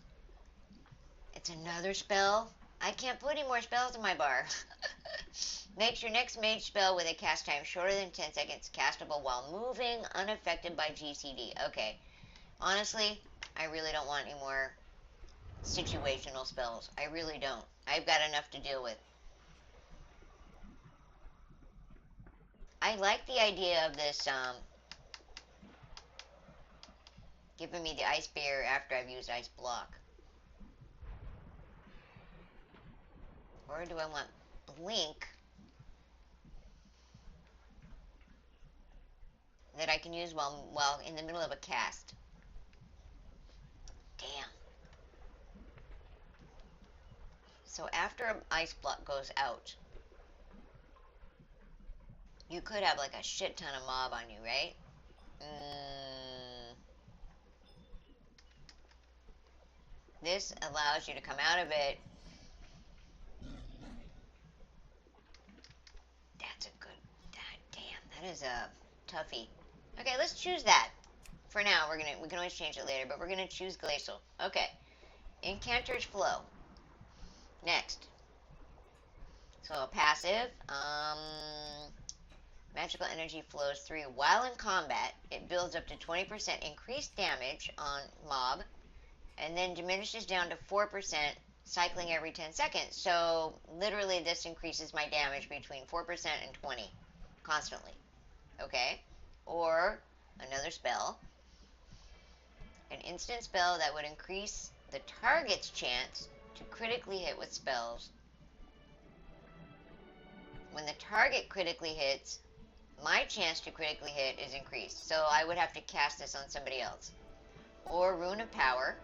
S1: It's another spell. I can't put any more spells in my bar. Makes your next mage spell with a cast time shorter than 10 seconds castable while moving, unaffected by GCD. Okay. Honestly, I really don't want any more situational spells. I really don't. I've got enough to deal with. I like the idea of this, giving me the ice barrier after I've used ice block. Or do I want blink that I can use while in the middle of a cast? Damn. So after an ice block goes out, you could have like a shit ton of mob on you, right? This allows you to come out of it. That's a good... Damn, that is a toughie. Okay, let's choose that. For now, we can always change it later, but we're gonna choose Glacial. Okay. Incanter's Flow. Next. So a passive. Magical energy flows through while in combat. It builds up to 20% increased damage on mob, and then diminishes down to 4%, cycling every 10 seconds. So literally this increases my damage between 4% and 20 constantly. Okay? Or another spell. An instant spell that would increase the target's chance to critically hit with spells. When the target critically hits, my chance to critically hit is increased. So I would have to cast this on somebody else. Or Rune of Power.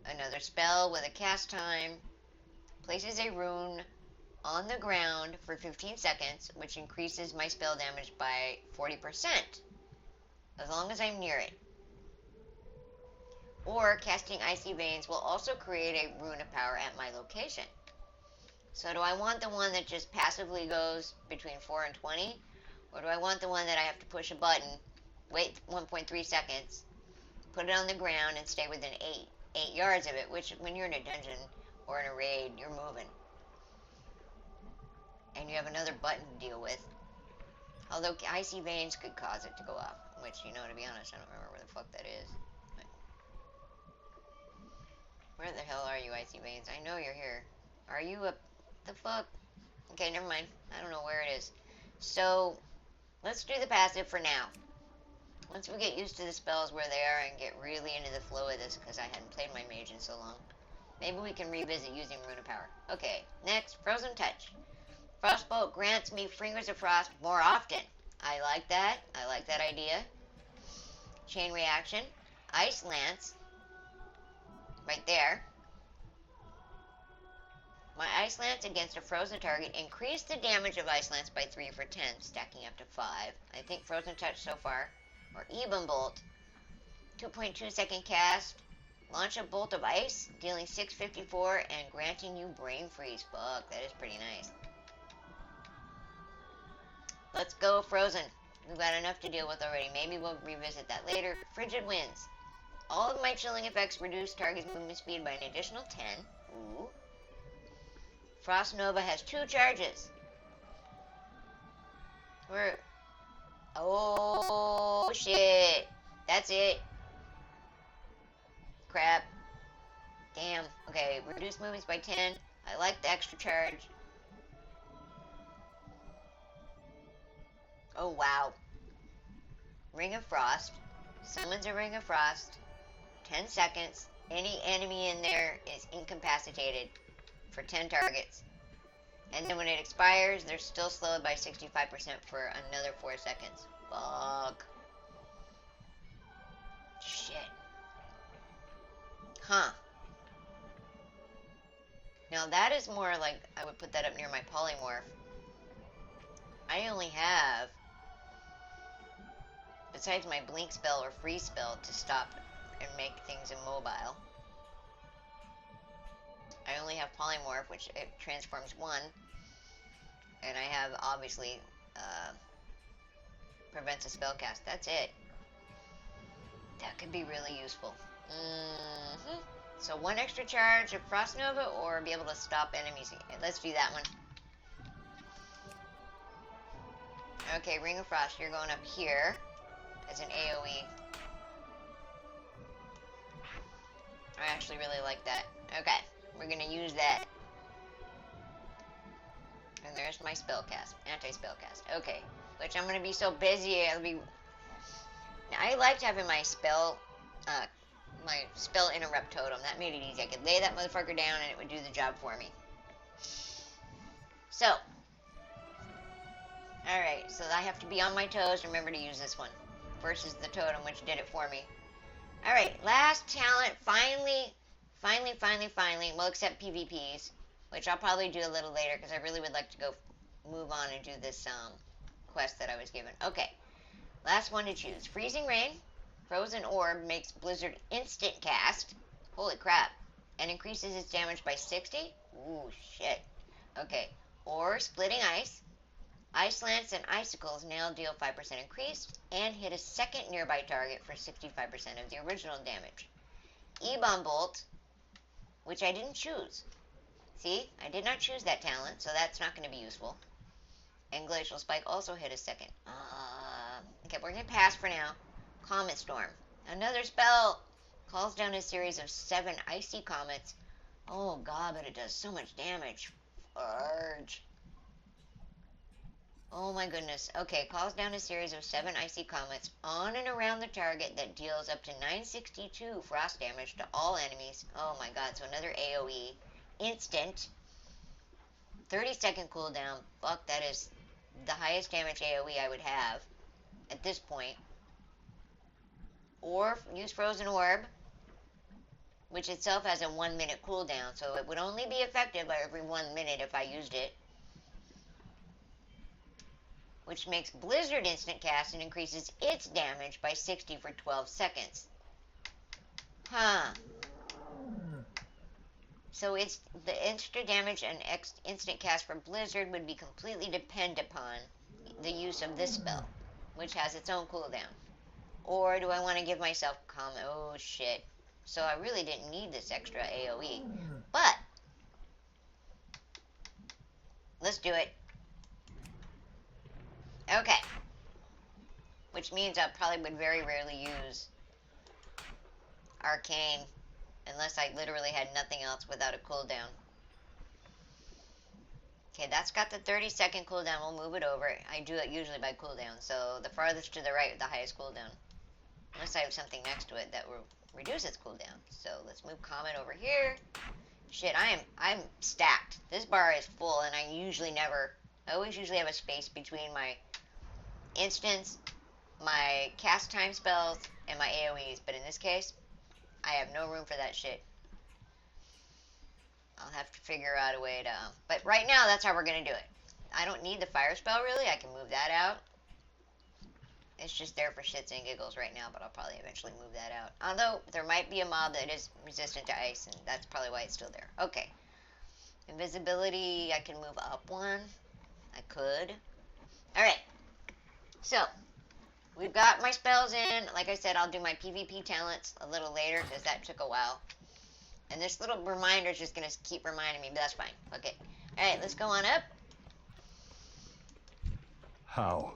S1: Another spell with a cast time. Places a rune on the ground for 15 seconds, which increases my spell damage by 40%. As long as I'm near it. Or casting Icy Veins will also create a Rune of Power at my location. So do I want the one that just passively goes between 4 and 20? Or do I want the one that I have to push a button, wait 1.3 seconds, put it on the ground, and stay within 8 yards of it, which when you're in a dungeon or in a raid, you're moving. And you have another button to deal with. Although Icy Veins could cause it to go off, which, you know, to be honest, I don't remember where the fuck that is. But where the hell are you, Icy Veins? I know you're here. Are you up the fuck? Okay, never mind. I don't know where it is. So, let's do the passive for now. Once we get used to the spells where they are and get really into the flow of this, because I hadn't played my mage in so long, maybe we can revisit using Rune of Power. Okay, next, Frozen Touch. Frostbolt grants me Fingers of Frost more often. I like that. I like that idea. Chain Reaction. Ice Lance. Right there. My Ice Lance against a frozen target increased the damage of Ice Lance by 3 for 10, stacking up to 5. I think Frozen Touch so far. Or Eben Bolt. 2.2 second cast. Launch a bolt of ice, dealing 654 and granting you Brain Freeze. Fuck, that is pretty nice. Let's go Frozen. We've got enough to deal with already. Maybe we'll revisit that later. Frigid Winds. All of my chilling effects reduce target's movement speed by an additional 10. Ooh. Frost Nova has 2 charges. Oh, shit. That's it. Crap. Damn. Okay, reduce movements by 10. I like the extra charge. Oh, wow. Ring of Frost. Summons a Ring of Frost. 10 seconds. Any enemy in there is incapacitated for 10 targets. And then when it expires, they're still slowed by 65% for another 4 seconds. Fuck. Shit. Huh. Now that is more like, I would put that up near my polymorph. I only have, besides my blink spell or freeze spell to stop and make things immobile, I only have polymorph, which it transforms 1, and I have obviously prevents a spell cast. That's it. That could be really useful. So 1 extra charge of Frost Nova, or be able to stop enemies. Let's do that one. Okay, Ring of Frost, you're going up here as an AoE. I actually really like that. Okay, we're gonna use that. And there's my spellcast, anti-spellcast. Okay, which I'm gonna be so busy, I'll be Now, I liked having my spell interrupt totem. That made it easy. I could lay that motherfucker down and it would do the job for me. So, alright, so I have to be on my toes. Remember to use this one versus the totem, which did it for me. Alright, last talent. Finally. Well, except PvPs, which I'll probably do a little later because I really would like to go move on and do this quest that I was given. Okay, last one to choose. Freezing Rain. Frozen Orb makes Blizzard instant cast. Holy crap. And increases its damage by 60? Ooh, shit. Okay. Or Splitting Ice. Ice Lance and Icicles now deal 5% increase and hit a second nearby target for 65% of the original damage. E-Bomb Bolt, which I didn't choose. See? I did not choose that talent, so that's not going to be useful. And Glacial Spike also hit a second. Okay, we're going to pass for now. Comet Storm. Another spell. Calls down a series of 7 icy comets. Oh god, but it does so much damage. Fudge. Oh my goodness. Okay, calls down a series of 7 icy comets on and around the target that deals up to 962 frost damage to all enemies. Oh my god, so another AoE. Instant. 30-second cooldown. Fuck, that is the highest damage AoE I would have at this point. Or use Frozen Orb, which itself has a 1-minute cooldown, so it would only be effective every 1 minute if I used it. Which makes Blizzard instant cast and increases its damage by 60 for 12 seconds. Huh. So it's the extra damage and instant cast for Blizzard would be completely dependent upon the use of this spell, which has its own cooldown. Or do I want to give myself comment? Oh shit. So I really didn't need this extra AoE. But let's do it. Okay. Which means I probably would very rarely use Arcane unless I literally had nothing else without a cooldown. Okay, that's got the 30-second cooldown. We'll move it over. I do it usually by cooldown. So the farthest to the right with the highest cooldown. Unless I have something next to it that will reduce its cooldown. So let's move Comet over here. Shit, I'm stacked. This bar is full, and I always usually have a space between my instants, my cast time spells, and my AoEs. But in this case, I have no room for that shit. I'll have to figure out a way to... But right now, that's how we're going to do it. I don't need the fire spell, really. I can move that out. It's just there for shits and giggles right now, but I'll probably eventually move that out. Although, there might be a mob that is resistant to ice, and that's probably why it's still there. Okay. Invisibility, I can move up one. I could. Alright. So, we've got my spells in. Like I said, I'll do my PvP talents a little later, because that took a while. And this little reminder is just going to keep reminding me, but that's fine. Okay. Alright, let's go on up.
S5: How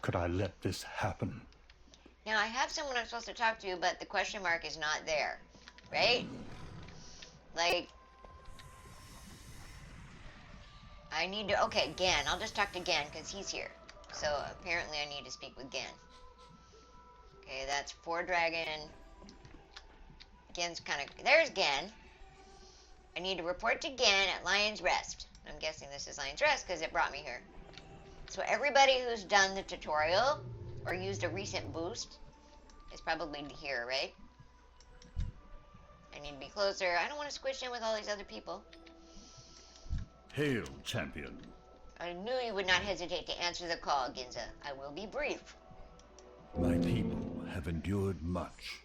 S5: could I let this happen?
S1: Now, I have someone I'm supposed to talk to, but the question mark is not there. Right? Like, I need to... Okay, Gen. I'll just talk to Gen, because he's here. So, apparently I need to speak with Gen. Okay, that's 4 Dragon. Gen's kind of... There's Gen. I need to report to Gen at Lion's Rest. I'm guessing this is Lion's Rest, because it brought me here. So everybody who's done the tutorial or used a recent boost is probably here, right? I need to be closer. I don't want to squish in with all these other people.
S5: Hail, champion.
S1: I knew you would not hesitate to answer the call, Ginza. I will be brief.
S5: My people have endured much.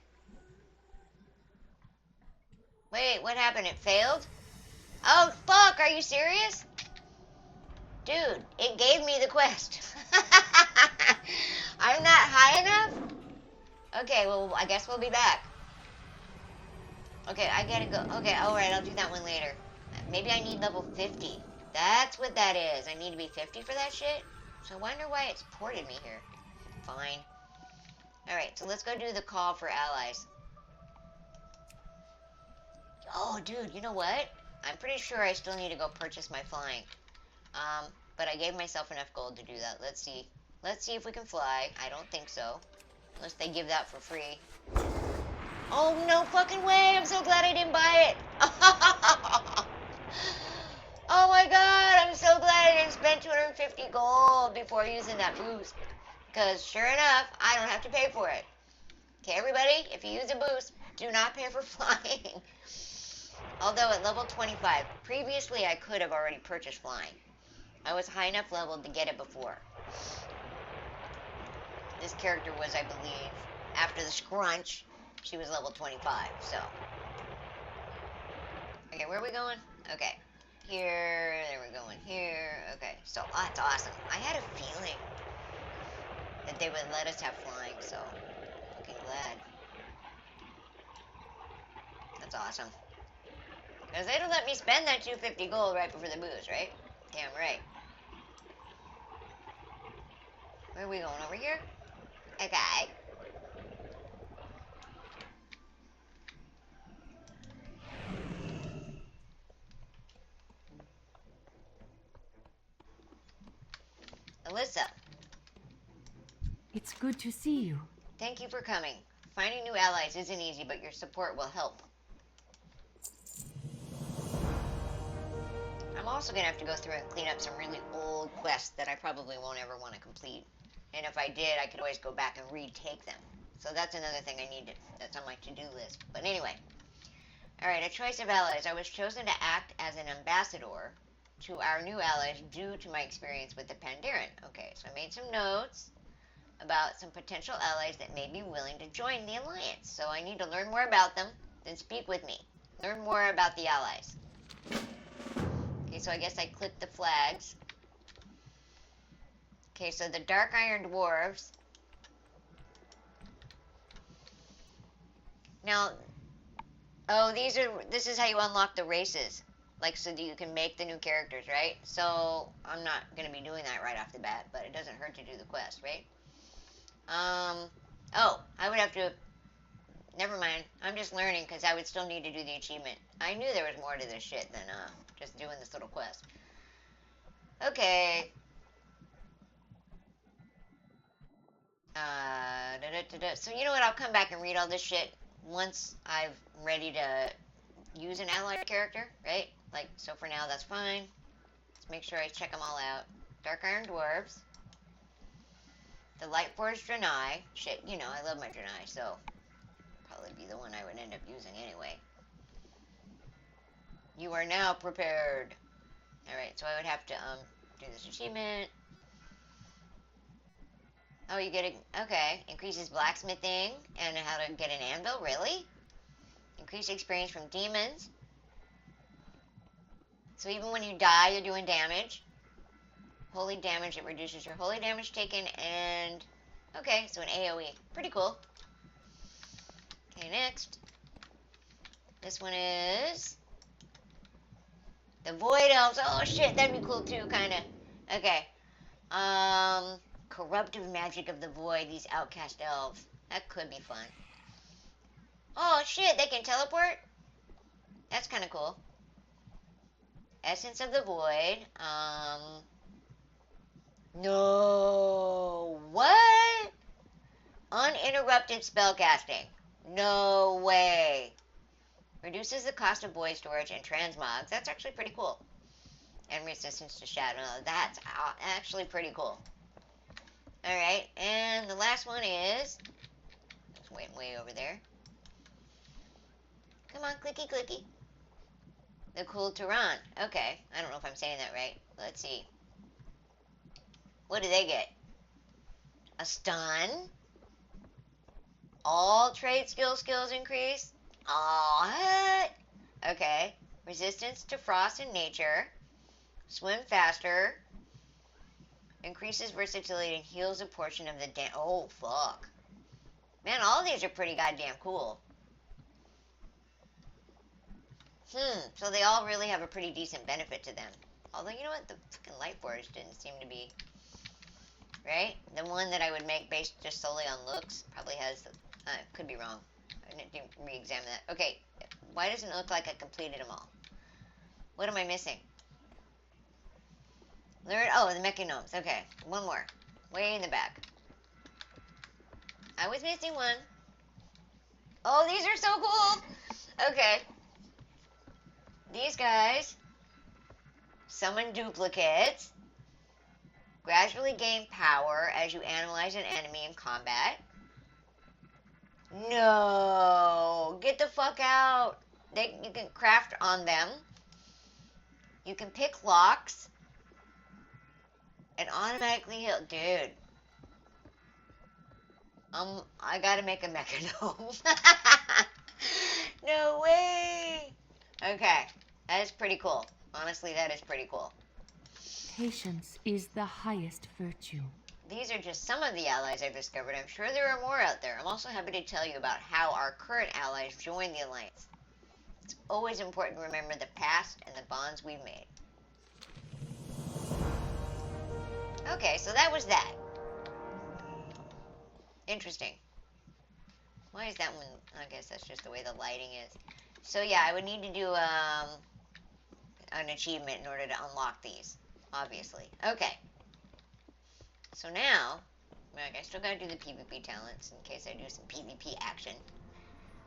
S1: Wait, what happened? It failed? Oh, fuck! Are you serious? Dude, it gave me the quest. I'm not high enough? Okay, well, I guess we'll be back. Okay, I gotta go. Okay, alright, I'll do that one later. Maybe I need level 50. That's what that is. I need to be 50 for that shit? So I wonder why it's ported me here. Fine. Alright, so let's go do the call for allies. Oh, dude, you know what? I'm pretty sure I still need to go purchase my flying. But I gave myself enough gold to do that. Let's see. Let's see if we can fly. I don't think so. Unless they give that for free. Oh, no fucking way! I'm so glad I didn't buy it! Oh my god! I'm so glad I didn't spend 250 gold before using that boost. Because, sure enough, I don't have to pay for it. Okay, everybody, if you use a boost, do not pay for flying. Although at level 25, previously I could have already purchased flying. I was high enough leveled to get it before. This character was, I believe, after the scrunch, she was level 25, so. Okay, where are we going? Okay. Here, there we're going here. Okay, so that's awesome. I had a feeling that they would let us have flying, so fucking glad. That's awesome. Because they don't let me spend that 250 gold right before the boost, right? Damn right. Where are we going? Over here? Okay. Alyssa,
S3: It's good to see you.
S1: thank you for coming. Finding new allies isn't easy, but your support will help. I'm also going to have to go through and clean up some really old quests that I probably won't ever want to complete. And if I did, I could always go back and retake them. So that's another thing I need to, that's on my to-do list. But anyway. Alright, a choice of allies. I was chosen to act as an ambassador to our new allies due to my experience with the Pandaren. Okay, so I made some notes about some potential allies that may be willing to join the alliance. So I need to learn more about them, then speak with me. Learn more about the allies. Okay, so I guess I click the flags. Okay, so the Dark Iron Dwarves. Now, oh, this is how you unlock the races. Like, so that you can make the new characters, right? So, I'm not going to be doing that right off the bat, but it doesn't hurt to do the quest, right? Oh, I would have to, never mind. I'm just learning, because I would still need to do the achievement. I knew there was more to this shit than, just doing this little quest. Okay. So you know what? I'll come back and read all this shit once I'm ready to use an allied character, right? Like, so for now, that's fine. Let's make sure I check them all out. Dark Iron Dwarves. The Lightforged Draenei. Shit, you know, I love my Draenei, so probably be the one I would end up using anyway. You are now prepared. Alright, so I would have to, do this achievement. Oh, you get a, okay. Increases blacksmithing and how to get an anvil, really? Increase experience from demons. So even when you die, you're doing damage. Holy damage, it reduces your holy damage taken and, okay, so an AoE. Pretty cool. Okay, next. This one is the Void Elves. Oh shit, that'd be cool too, kinda. Okay. Corruptive magic of the void, these outcast elves. That could be fun. Oh shit, they can teleport? That's kind of cool. Essence of the void. No. What? Uninterrupted spellcasting. No way. Reduces the cost of void storage and transmogs. That's actually pretty cool. And resistance to shadow. That's actually pretty cool. Alright, and the last one is... It's way over there. Come on, clicky clicky. The Cool Turan. Okay, I don't know if I'm saying that right. Let's see. What do they get? A stun? All trade skills increase? Aw, what? Okay. Resistance to frost and nature. Swim faster. Increases versatility and heals a portion of the oh, fuck. Man, all these are pretty goddamn cool. So they all really have a pretty decent benefit to them. Although, you know what? The fucking Lightforged didn't seem to be... Right? The one that I would make based just solely on looks probably has... could be wrong. I need to re-examine that. Okay. Why doesn't it look like I completed them all? What am I missing? Learn... Oh, the Mechanomes. Okay. One more. Way in the back. I was missing one. Oh, these are so cool! Okay. These guys summon duplicates. Gradually gain power as you analyze an enemy in combat. No! Get the fuck out! You can craft on them. You can pick locks. And automatically heal. Dude. I gotta make a mechanome. No way! Okay. That is pretty cool. Honestly, that is pretty cool.
S3: Patience is the highest virtue.
S1: These are just some of the allies I've discovered. I'm sure there are more out there. I'm also happy to tell you about how our current allies joined the Alliance. It's always important to remember the past and the bonds we've made. Okay, so that was that. Interesting. Why is that one? I guess that's just the way the lighting is. So yeah, I would need to do an achievement in order to unlock these, obviously. Okay. So now, I still gotta do the PvP talents in case I do some PvP action.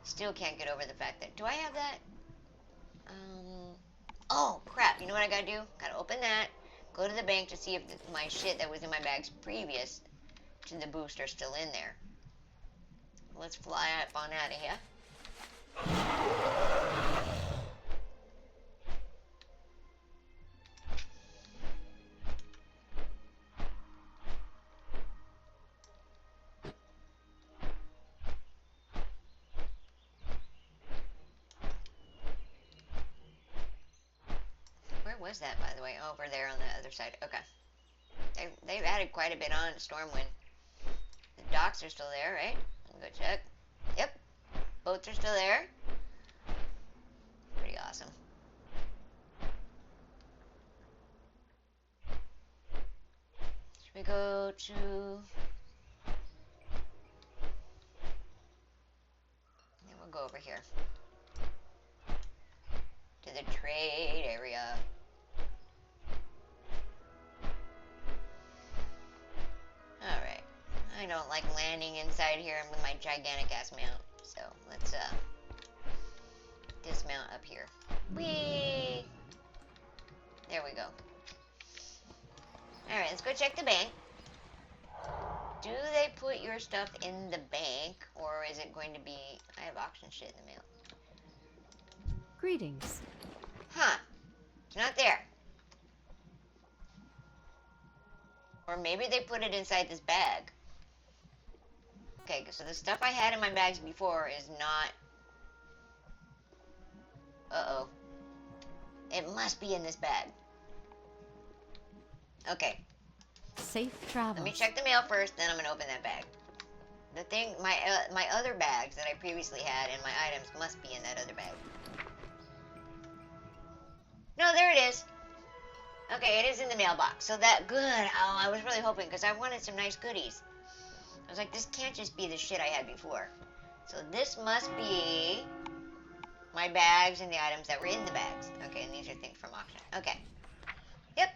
S1: Still can't get over the fact that, do I have that? Oh crap, you know what I gotta do? Gotta open that, go to the bank to see if my shit that was in my bags previous to the boost are still in there. Let's fly up on out of here. Where was that, by the way? Over there on the other side. Okay. They've added quite a bit on Stormwind. The docks are still there, right? Let me go check. Yep. Boats are still there. Pretty awesome. Should we go to... Then we'll go over here. To the trade area. Alright. I don't like landing inside here with my gigantic ass mount. So let's dismount up here. Whee! There we go. Alright, let's go check the bank. Do they put your stuff in the bank, or is it going to be... I have auction shit in the mail.
S3: Greetings.
S1: Huh. It's not there. Or maybe they put it inside this bag. Okay, so the stuff I had in my bags before is not... Uh-oh. It must be in this bag. Okay.
S3: Safe travels.
S1: Let me check the mail first, then I'm gonna open that bag. The thing, my other bags that I previously had and my items must be in that other bag. No, there it is. Okay, it is in the mailbox. So that, good. Oh, I was really hoping, because I wanted some nice goodies. I was like, this can't just be the shit I had before. So this must be my bags and the items that were in the bags. Okay, and these are things from auction. Okay. Yep.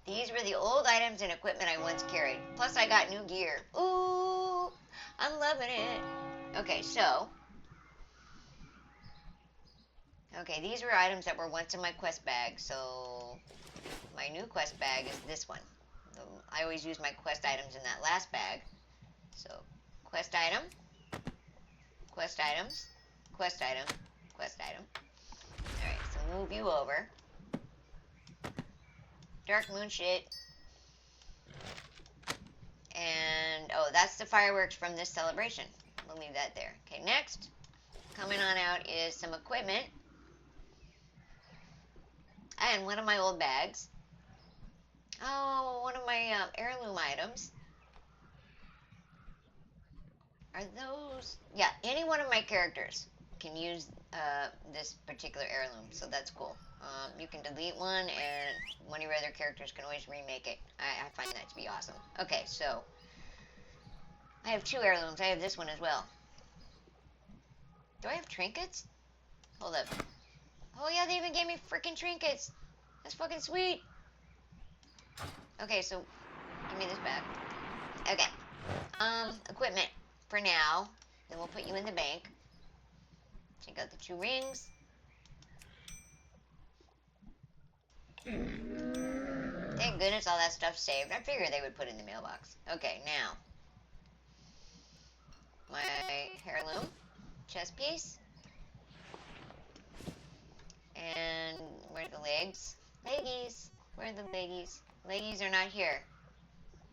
S1: These were the old items and equipment I once carried. Plus, I got new gear. Ooh, I'm loving it. Okay, so... Okay, these were items that were once in my quest bag, so... My new quest bag is this one. I always use my quest items in that last bag. So, quest item. Quest items. Quest item. Quest item. Alright, so move you over. Dark moon shit. And, oh, that's the fireworks from this celebration. We'll leave that there. Okay, next. Coming on out is some equipment. And one of my old bags. Oh, one of my heirloom items. Are those... Yeah, any one of my characters can use this particular heirloom, so that's cool. You can delete one, and one of your other characters can always remake it. I find that to be awesome. Okay, so... I have 2 heirlooms. I have this one as well. Do I have trinkets? Hold up. Oh yeah, they even gave me freaking trinkets. That's fucking sweet. Okay, so give me this back. Okay. Equipment for now. Then we'll put you in the bank. Take out the 2 rings. Thank goodness all that stuff's saved. I figured they would put it in the mailbox. Okay, now. My heirloom. Chest piece. And where are the legs? Leggies. Where are the leggies? Leggies are not here.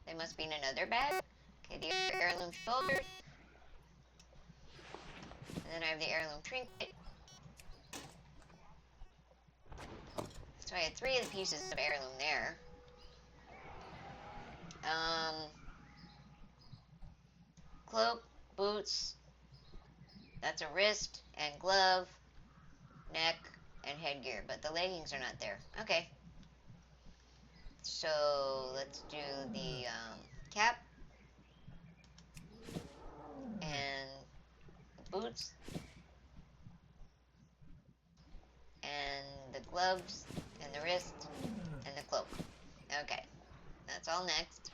S1: They must be in another bag. Okay, the heirloom shoulder. And then I have the heirloom trinket. So I had 3 of the pieces of heirloom there. Cloak, boots. That's a wrist and glove, neck, and headgear. But the leggings are not there. Okay. So let's do the cap and boots and the gloves and the wrist and the cloak. Okay, that's all next.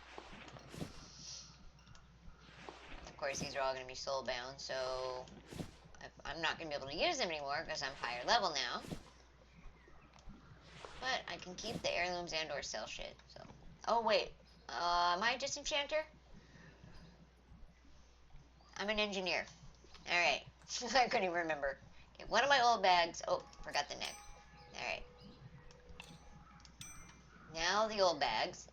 S1: Of course, these are all going to be soul bound, so I'm not going to be able to use them anymore because I'm higher level now. But I can keep the heirlooms and or sell shit. So, oh wait, am I a disenchanter? I'm an engineer. All right, I couldn't even remember. Okay, one of my old bags. Oh, forgot the neck. All right. Now the old bags.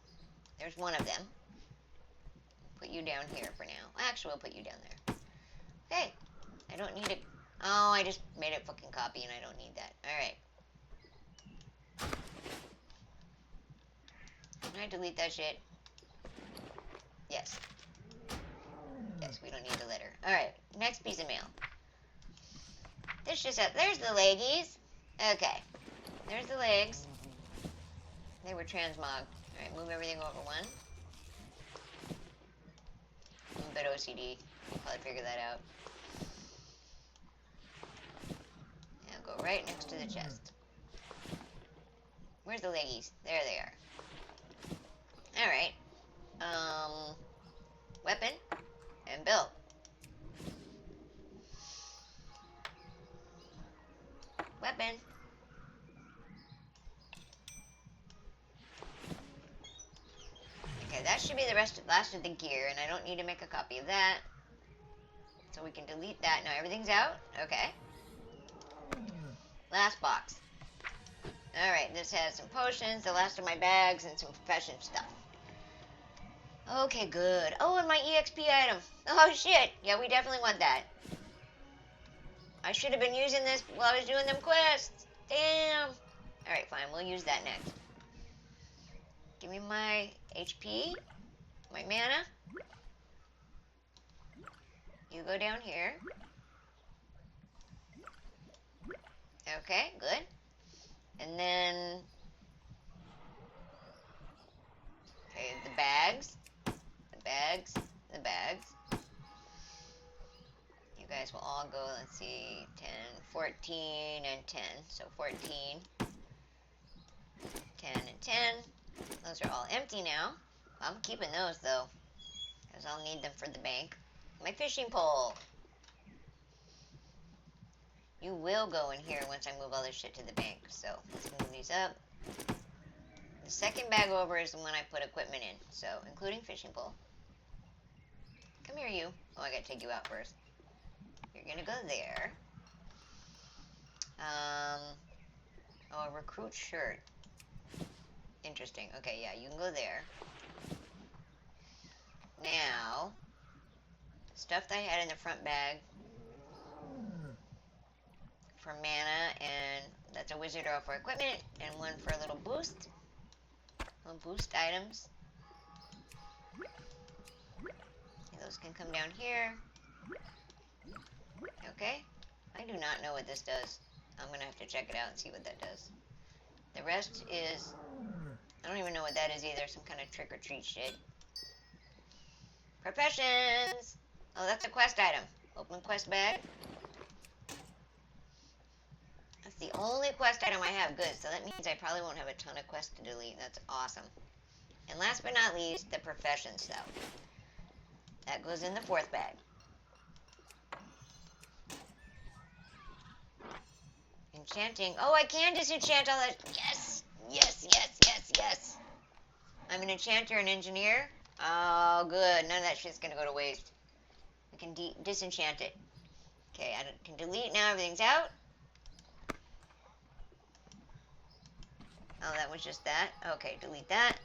S1: There's one of them. Put you down here for now. Actually, we'll put you down there. Okay. I don't need it. Oh, I just made a fucking copy and I don't need that. Alright. Can I delete that shit? Yes. Yes, we don't need the letter. Alright. Next piece of mail. This just there's the leggies. Okay. There's the legs. They were transmogged. Alright, move everything over 1. I'm a bit OCD. I'll probably figure that out. Now go right next to the chest. Where's the leggies? There they are. Alright. Weapon and build. Weapon. Okay, that should be the last of the gear, and I don't need to make a copy of that. So we can delete that. Now everything's out. Okay. Last box. Alright, this has some potions, the last of my bags, and some profession stuff. Okay, good. Oh, and my EXP item. Oh, shit. Yeah, we definitely want that. I should have been using this while I was doing them quests. Damn. Alright, fine. We'll use that next. Give me my HP. My mana. You go down here. Okay, good. And then... okay, the bags. The bags. The bags. You guys will all go, let's see, 10, 14, and 10. So 14, 10, and 10. Those are all empty now. I'm keeping those, though, because I'll need them for the bank. My fishing pole. You will go in here once I move all this shit to the bank. So let's move these up. The second bag over is the one I put equipment in. So including fishing pole. Come here, you. Oh, I gotta take you out first. You're gonna go there. Oh, a recruit shirt. Interesting. Okay, yeah, you can go there. Now, stuff that I had in the front bag for mana, and that's a wizard arrow for equipment, and one for a little boost. Little boost items. Those can come down here. Okay. I do not know what this does. I'm gonna have to check it out and see what that does. The rest is... I don't even know what that is either. Some kind of trick-or-treat shit. Professions! Oh, that's a quest item. Open quest bag. That's the only quest item I have. Good. So that means I probably won't have a ton of quests to delete. That's awesome. And last but not least, the professions, though. That goes in the 4th bag. Enchanting. Oh, I can disenchant all that. Yes! Yes, yes, yes, yes! I'm an enchanter and engineer. Oh, good. None of that shit's gonna go to waste. I can disenchant it. Okay, I can delete now. Everything's out. Oh, that was just that. Okay, delete that.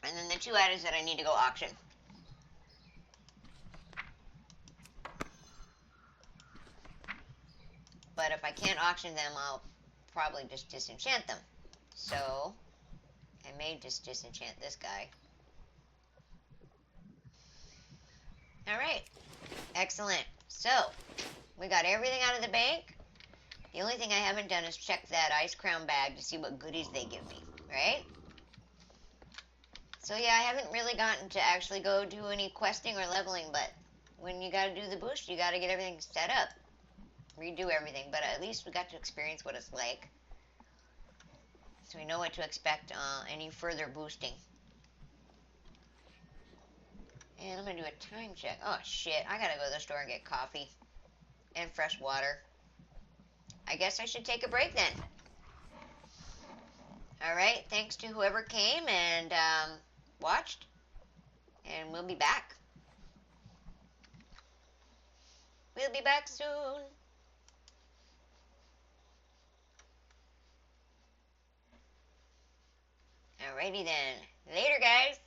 S1: And then the 2 items that I need to go auction. But if I can't auction them, I'll probably just disenchant them. So, I may just disenchant this guy. Alright. Excellent. So, we got everything out of the bank. The only thing I haven't done is check that Ice Crown bag to see what goodies they give me, right? So yeah, I haven't really gotten to actually go do any questing or leveling, but when you gotta do the boost, you gotta get everything set up. Redo everything, but at least we got to experience what it's like. So we know what to expect any further boosting. And I'm gonna do a time check. Oh shit, I gotta go to the store and get coffee. And fresh water. I guess I should take a break then. Alright, thanks to whoever came and watched. And we'll be back. We'll be back soon. Alrighty then. Later, guys.